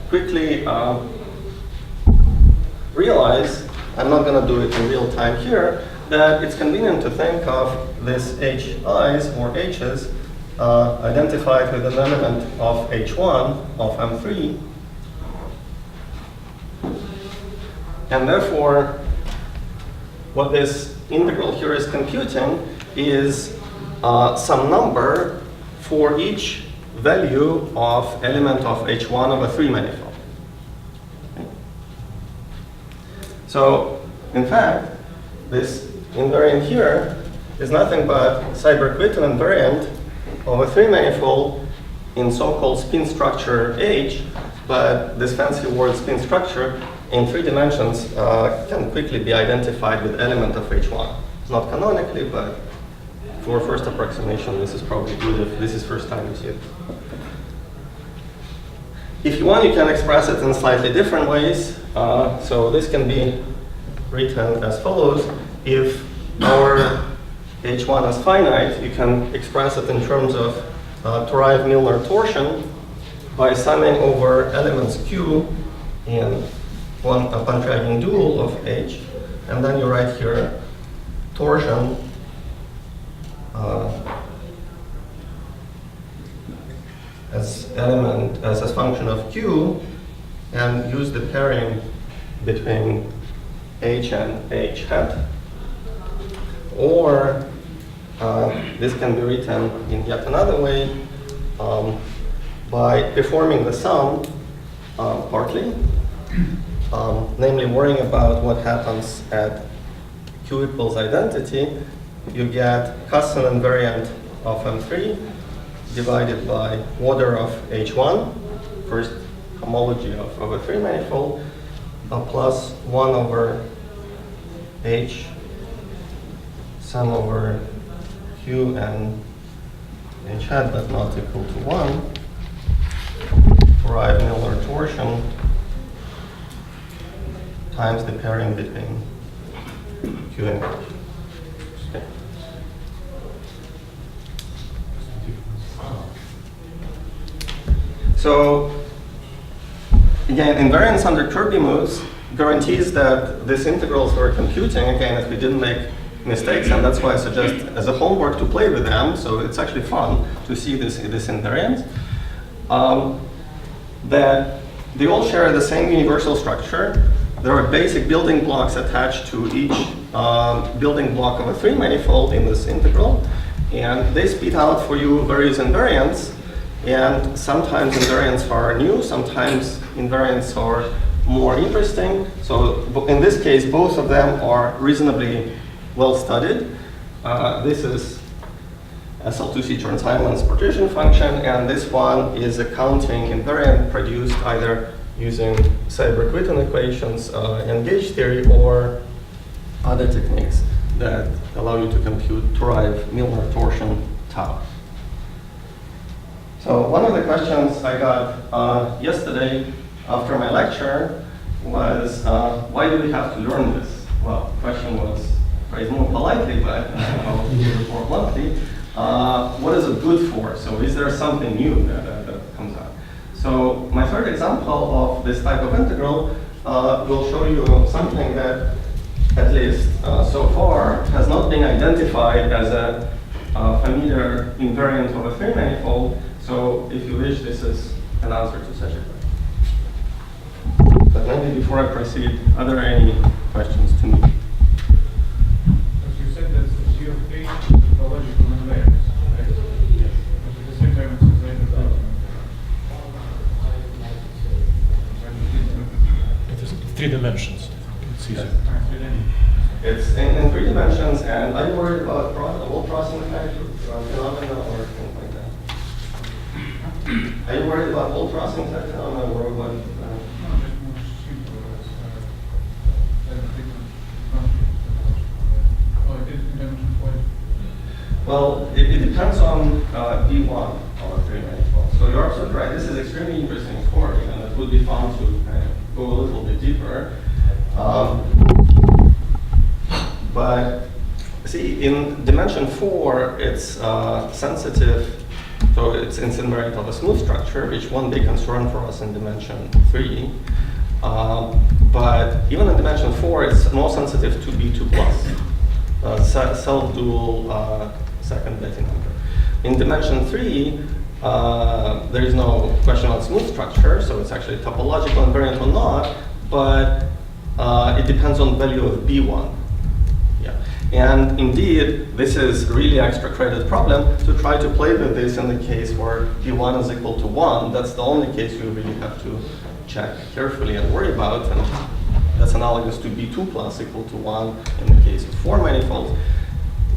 quickly realize, I'm not going to do it in real time here, that it's convenient to think of this HIs or H's identified with an element of H1 of M3. And therefore, what this integral here is computing is some number for each value of element of H1 of a three manifold. Okay. So, in fact, this invariant here is nothing but cyber-equivalent invariant of a 3-manifold in so-called spin structure H, but this fancy word spin structure in 3 dimensions can quickly be identified with element of H1. It's not canonically, but for first approximation, this is probably good if this is first time you see it. If you want, you can express it in slightly different ways. So this can be written as follows. If our H1 is finite, you can express it in terms of Torreyev-Milnor torsion by summing over elements Q in one Pontryagin dual of H, and then you write here torsion as a function of Q, and use the pairing between H and H hat. Or this can be written in yet another way by performing the sum partly, namely worrying about what happens at Q equals identity. You get custom invariant of M3 divided by order of H1, first homology of a 3-manifold, plus 1 over H sum over Q and H hat, but not equal to 1, Torreyev-Milnor torsion times the pairing between Q and H. Okay. So again, invariance under Kirby moves guarantees that these integrals we're computing, again, if we didn't make mistakes, and that's why I suggest as a homework to play with them, so it's actually fun to see this invariant, that they all share the same universal structure. There are basic building blocks attached to each building block of a 3-manifold in this integral, and they spit out for you various invariants, and sometimes invariants are new, sometimes invariants are more interesting. So in this case, both of them are reasonably well studied. This is SL2C Chern-Simons partition function, and this one is a counting invariant produced either using cyber-Quitten equations and gauge theory or other techniques that allow you to compute Torreyev-Milnor torsion tau. So one of the questions I got yesterday after my lecture was, why do we have to learn this? Well, the question was phrased more politely, but I'll do it more bluntly. What is it good for? So is there something new that comes out? So my third example of this type of integral will show you something that, at least so far, has not been identified as a familiar invariant of a 3-manifold. So if you wish, this is an answer to such a question. But maybe before I proceed, are there any questions to me? You said that 0 H is topological invariance, right? Yes. But at the same time, it's a cyber-Quitten invariance. It is 3 dimensions. It's easy. It's in 3 dimensions, and are you worried about whole crossing effect, phenomena, or anything like that? Are you worried about whole crossing effect phenomena, or what? Well, it depends on B1 of a 3-manifold. So you're absolutely right. This is extremely interesting story, and it would be fun to kind of go a little bit deeper. But see, in dimension 4, it's sensitive. So it's invariant of a smooth structure, which one big concern for us in dimension 3. But even in dimension 4, it's more sensitive to B2 plus, self-dual second Betti number. In dimension 3, there is no question on smooth structure, so it's actually topological invariant or not, but it depends on value of B1. Yeah. And indeed, this is really extra credit problem to try to play with this in the case where B1 is equal to 1. That's the only case you really have to check carefully and worry about. And that's analogous to B2 plus equal to 1 in the case of 4 manifolds.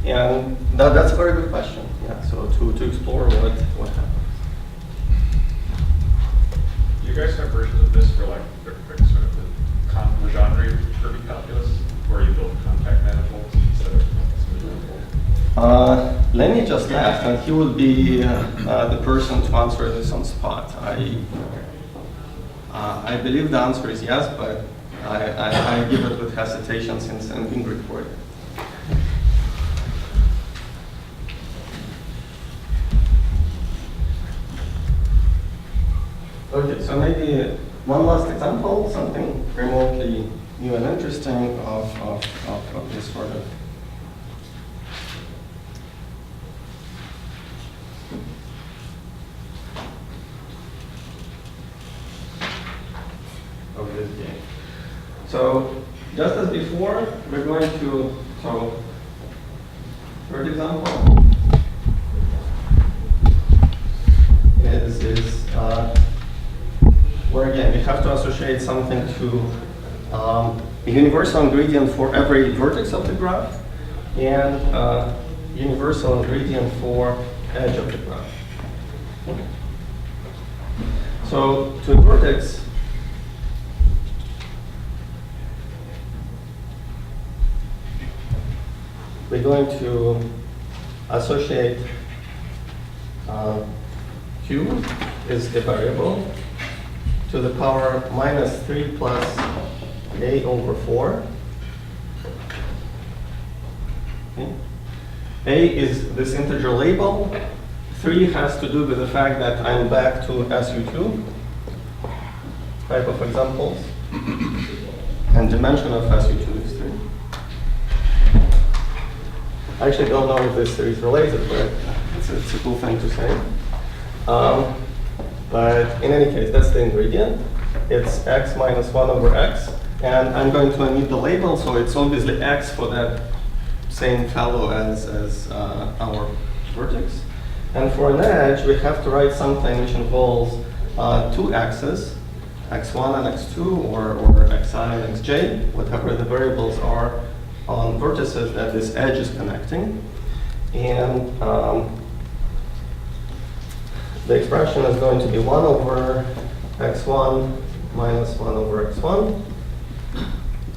And that's a very good question. Yeah, so to explore what happens. Do you guys have versions of this for like sort of the Legendre Kirby calculus, where you build contact manifolds instead of smooth manifolds? Lenny just left, and he would be the person to answer this on spot. I believe the answer is yes, but I give it with hesitation since I'm being recorded. Okay, so maybe one last example, something remotely new and interesting of this sort of. Of this game. So just as before, we're going to, so third example is where again we have to associate something to a universal ingredient for every vertex of the graph and universal ingredient for edge of the graph. So to a vertex, we're going to associate q is the variable to the power -3 plus a over 4. Okay. A is this integer label. 3 has to do with the fact that I'm back to SU2 type of examples. And dimension of SU2 is 3. I actually don't know if this is related, but it's a cool thing to say. But in any case, that's the ingredient. It's x minus 1 over x. And I'm going to omit the label, so it's obviously x for that same fellow as our vertex. And for an edge, we have to write something which involves two x's, x1 and x2, or xi and xj, whatever the variables are on vertices that this edge is connecting. And the expression is going to be 1 over x1 minus 1 over x1,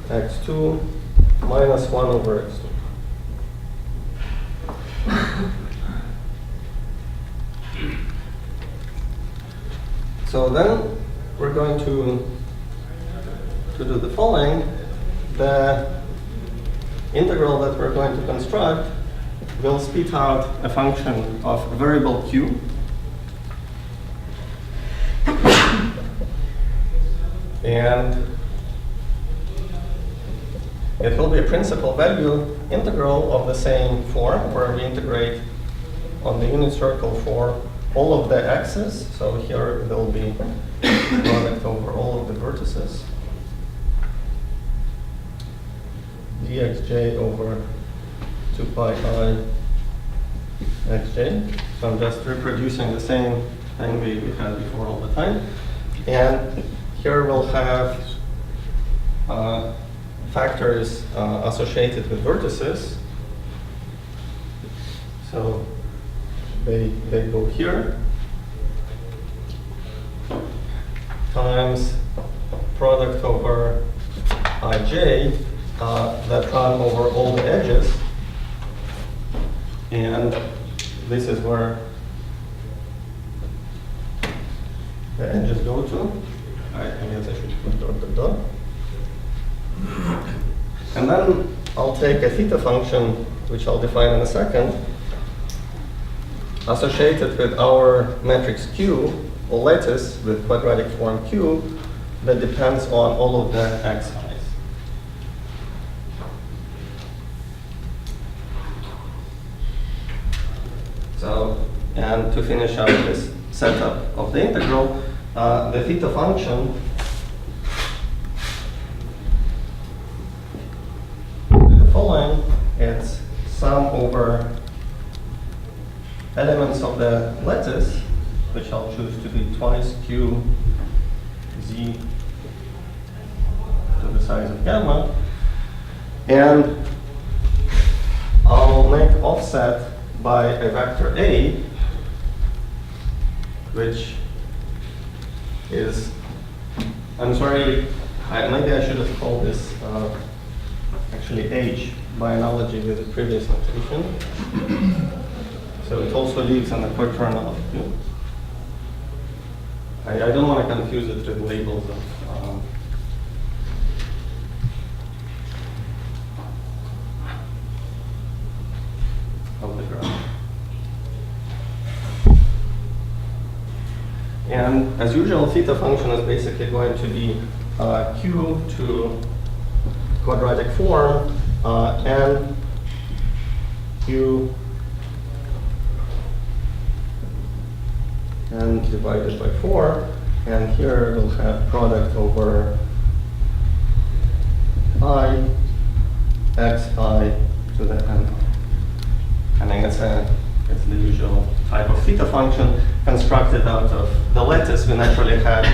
x2 minus 1 over x2. So then we're going to do the following. The integral that we're going to construct will spit out a function of variable q. And it will be a principal value integral of the same form, where we integrate on the unit circle for all of the x's. So here there will be product over all of the vertices. dxj over 2 pi I xj. So I'm just reproducing the same thing we had before all the time. And here we'll have factors associated with vertices. So they go here times product over ij that run over all the edges, and this is where the edges go to. I guess I should put dot dot dot. And then I'll take a theta function, which I'll define in a second, associated with our matrix Q, or lattice with quadratic form Q, that depends on all of the xi's. So, and to finish up this setup of the integral, the theta function is the following. It's sum over elements of the lattice, which I'll choose to be twice q z to the size of gamma. And I'll make offset by a vector A, which is, I'm sorry, maybe I should have called this actually H by analogy with the previous notation. So it also leaves an equatorial of Q. I don't want to confuse it with labels of the graph. And as usual, theta function is basically going to be Q to quadratic form n Q n divided by 4, and here we'll have product over I x I to the n. I think it's the usual type of theta function constructed out of the lattice. We naturally had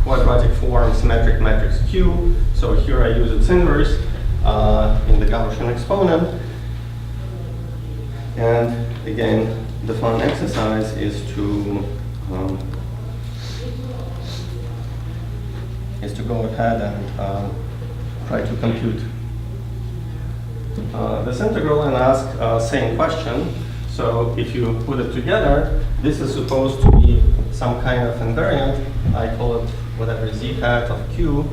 quadratic form symmetric matrix Q, so here I use its inverse in the Gaussian exponent. And again, the fun exercise is to go ahead and try to compute this integral and ask same question. So if you put it together, this is supposed to be some kind of invariant. I call it whatever z hat of Q,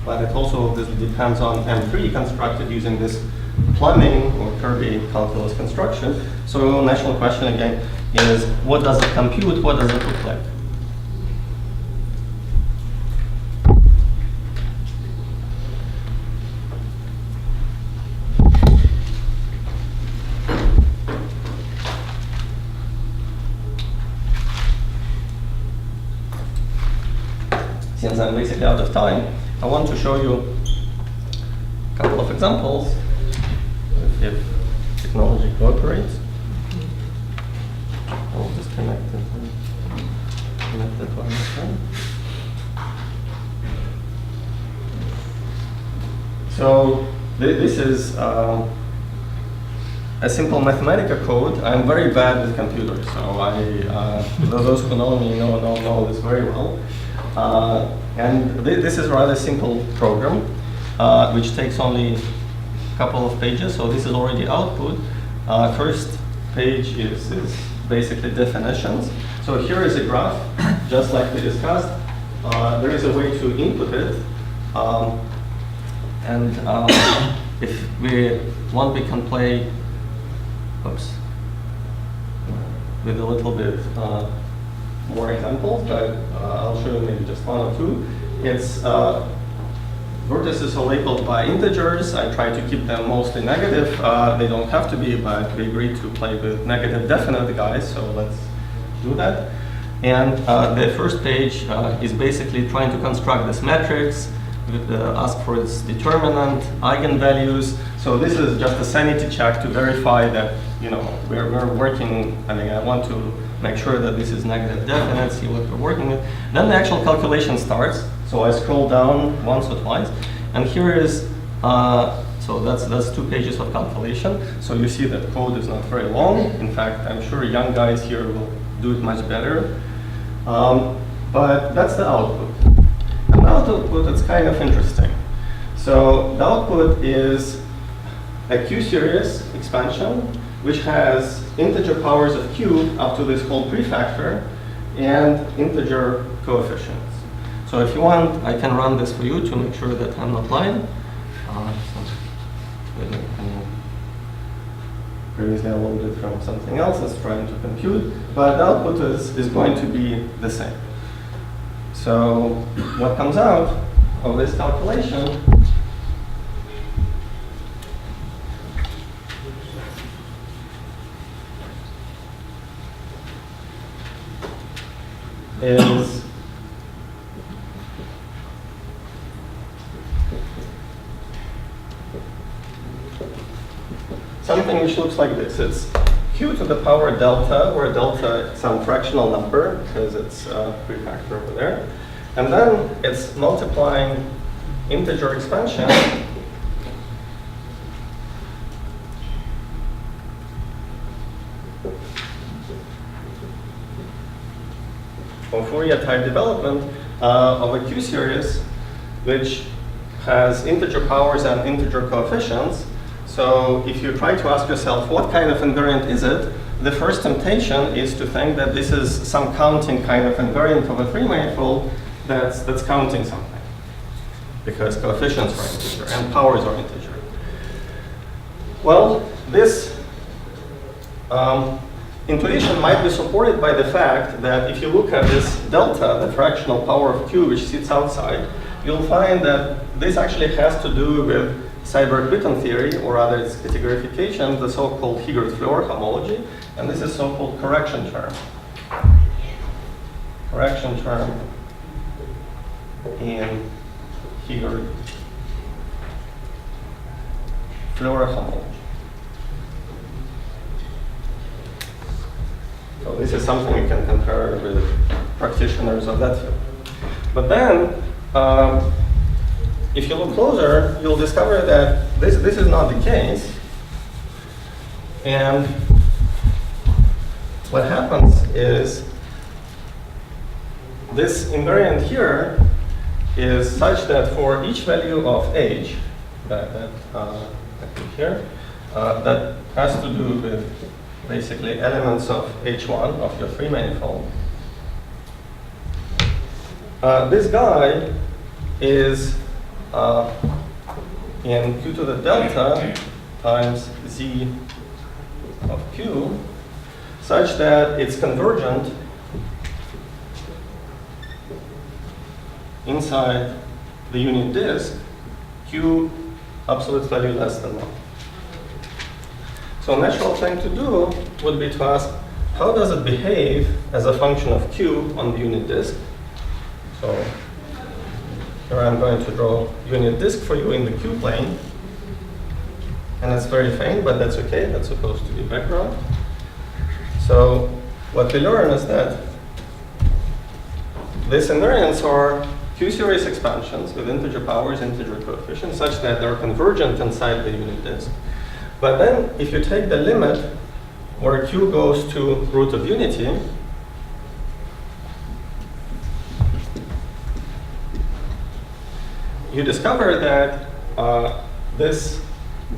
but it also this depends on M3 constructed using this plumbing or Kirby calculus construction. So natural question again is, what does it compute? What does it look like? Since I'm basically out of time, I want to show you a couple of examples if technology cooperates. I'll disconnect it and connect it one more time. So this is a simple Mathematica code. I'm very bad with computers, so those who know me know this very well. And this is a rather simple program, which takes only a couple of pages. So this is already output. First page is basically definitions. So here is a graph, just like we discussed. There is a way to input it. If we want, we can play with a little bit more examples, but I'll show you maybe just one or two. It's vertices are labeled by integers. I try to keep them mostly negative. They don't have to be, but we agreed to play with negative definite guys, so let's do that. And the first page is basically trying to construct this matrix, ask for its determinant, eigenvalues. So this is just a sanity check to verify that we're working. I mean, I want to make sure that this is negative definite, see what we're working with. Then the actual calculation starts. So I scroll down once or twice, and here is so that's 2 pages of calculation. So you see that code is not very long. In fact, I'm sure young guys here will do it much better. But that's the output. And the output is kind of interesting. So the output is a Q-series expansion, which has integer powers of Q up to this whole prefactor and integer coefficients. So if you want, I can run this for you to make sure that I'm not lying. Previously I loaded from something else that's trying to compute, but the output is going to be the same. So what comes out of this calculation is something which looks like this. It's Q to the power delta, where delta is some fractional number because it's a prefactor over there. And then it's multiplying integer expansion Fourier type development of a Q series which has integer powers and integer coefficients. So if you try to ask yourself what kind of invariant is it, the first temptation is to think that this is some counting kind of invariant of a three-manifold that's counting something, because coefficients are integer and powers are integer. Well, this intuition might be supported by the fact that if you look at this delta, the fractional power of Q which sits outside, you'll find that this actually has to do with Seiberg-Witten theory, or rather its categorification, the so-called Higard-Floer homology, and this is so-called correction term. Correction term in Higard-Floer homology. So this is something you can compare with practitioners of that field. But then, if you look closer, you'll discover that this is not the case. And what happens is this invariant here is such that for each value of h, that here, that has to do with basically elements of h1 of your three-manifold. This guy is in q to the delta times z of q, such that it's convergent inside the unit disk, q absolute value less than 1. So a natural thing to do would be to ask, how does it behave as a function of q on the unit disk? So here I'm going to draw unit disk for you in the q plane. And it's very faint, but that's okay. That's supposed to be background. So what we learn is that these invariants are Q-series expansions with integer powers, integer coefficients, such that they're convergent inside the unit disk. But then if you take the limit where Q goes to root of unity, you discover that this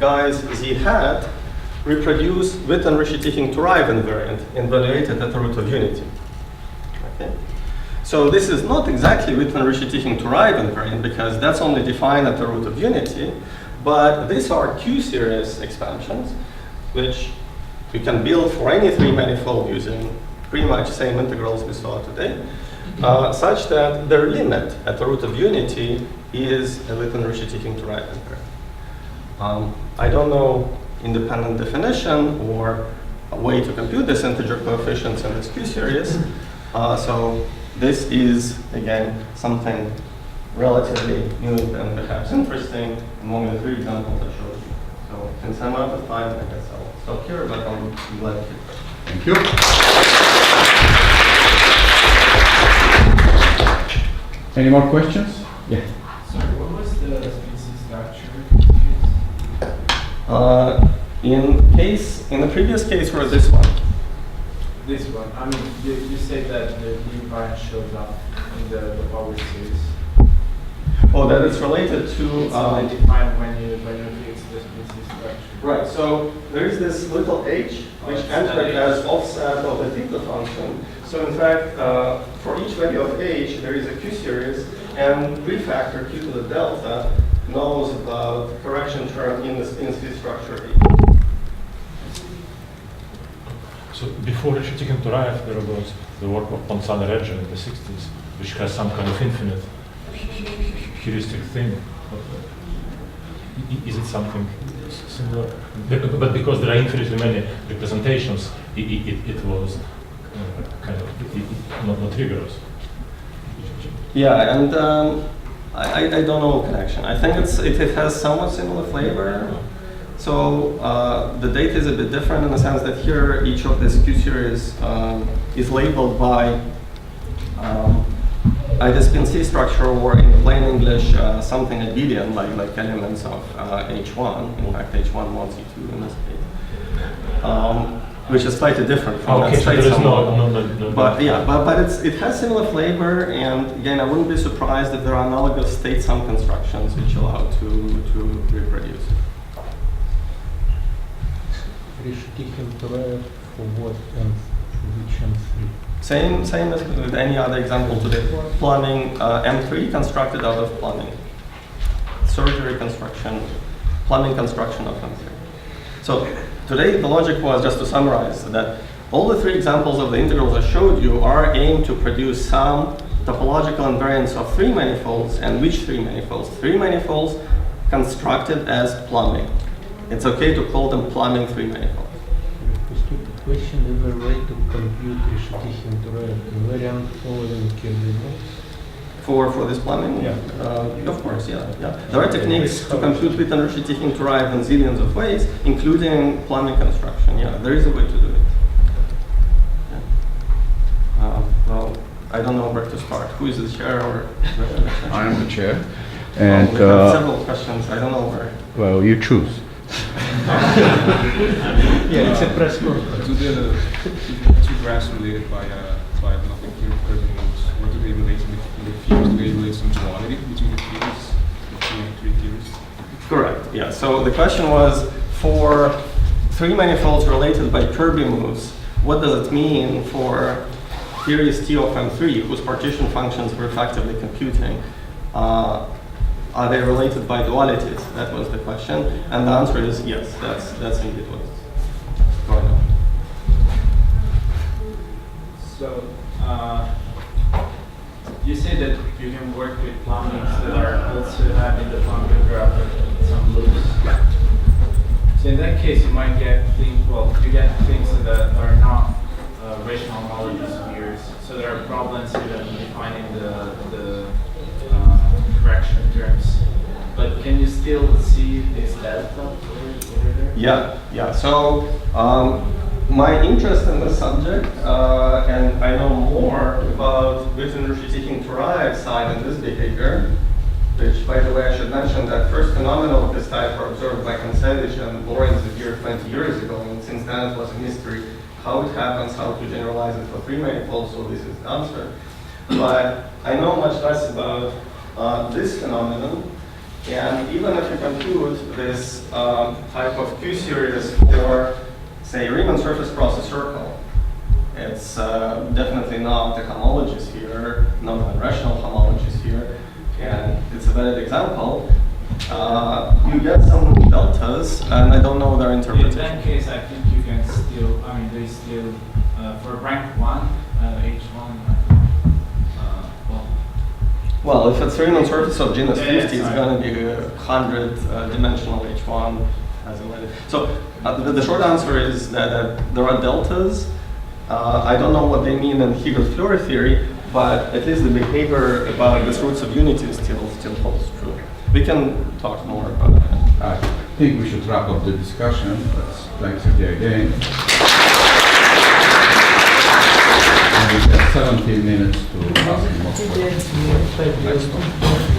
guy's z hat reproduce Witten-Riccitiching-Turaiv invariant evaluated at the root of unity. Okay? So this is not exactly Witten-Riccitiching-Turaiv invariant because that's only defined at the root of unity, but these are Q-series expansions which you can build for any three-manifold using pretty much same integrals we saw today, such that their limit at the root of unity is a Witten-Riccitiching-Turaiv invariant. I don't know independent definition or a way to compute this integer coefficients in this Q-series. So this is, again, something relatively new and perhaps interesting among the three examples I showed you. So since I'm out of time, I guess I'll stop here, but I'll be glad to. Thank you. Any more questions? Yeah. Sorry, what was the species structure? In the previous case or this one? This one. I mean, you say that the invariant shows up in the power series. Oh, that it's related to. It's only defined when you fix the species structure. Right. So there is this little h which entered as offset of the theta function. So in fact, for each value of h, there is a q series, and prefactor q to the delta knows about the correction term in the species structure E. So before Riccitiching-Turaiv, there was the work of Ponsonby-Reggio in the 60s, which has some kind of infinite heuristic thing. Is it something similar? But because there are infinitely many representations, it was kind of not rigorous. Yeah, and I don't know connection. I think it has somewhat similar flavor. So the data is a bit different in the sense that here each of these Q series is labeled by either spin C structure or in plain English something abelian like elements of H1. In fact, H1 mod C2 in this case. which is slightly different from Okay, that so straight there is sum model. no. But yeah, but it has similar flavor, and again, I wouldn't be surprised if there are analogous state sum constructions which allow to reproduce. Решетихин-Тураев for what and for which M3? Same as with any other example today. Plumbing, M3 constructed out of plumbing. Surgery construction, plumbing construction of M3. So today the logic was, just to summarize, that all the three examples of the integrals I showed you are aimed to produce some topological invariance of three manifolds, and which three manifolds? Three manifolds constructed as plumbing. It's okay to call them plumbing three manifolds. Stupid question, is there a way to compute Решетихин-Тураев invariant following Kirby rules? For this plumbing? Yeah. Of course, yeah. There are techniques to compute with Решетихин-Тураев in zillions of ways, including plumbing construction. Yeah, there is a way to do it. Yeah. Well, I don't know where to start. Who is the chair or? I am the chair. And And, we have several questions. I don't know where. well, you choose. Yeah, it's a press conference. Do the two graphs related by nothing here Kirby rules? What do they relate in the fields? Do they relate some duality between the fields, between the three theories? Correct. Yeah. So the question was, for three manifolds related by Kirby moves, what does it mean for theories T of M3, whose partition functions we're effectively computing? Are they related by dualities? That was the question, and the answer is yes. That's indeed what's going on. So, you say that you can work with plumbings that are also having the plumbing graph and some loops. So in that case, you might get things, you get things that are not rational homology spheres. So there are problems even defining the correction terms. But can you still see this delta over there? Yeah. So my interest in the subject, and I know more about Решетихин-Tuраев side in this behavior, which, by the way, I should mention that first phenomena of this type were observed by Kontsevich and Lorenz here 20 years ago, and since then it was a mystery how it happens, how to generalize it for three manifolds, so this is the answer. But I know much less about this phenomenon, and even if you compute this type of Q-series for, say, Riemann surface across a circle, it's definitely not a homology sphere, not a rational homology sphere, and it's a valid example. You get some deltas, and I don't know their interpretation. In that case, I think you can still, they still, for rank 1, H1, well, if it's Riemann surface of genus Yeah, 50, it's sorry. going to be a 100-dimensional H1 as a valid. So the short answer is that there are deltas. I don't know what they mean in Hilbert-Fleury theory, but at least the behavior about these roots of unity still holds true. We can talk more about that. I think we should wrap up the discussion. Thanks again. And we have 17 minutes to ask more questions. Next one.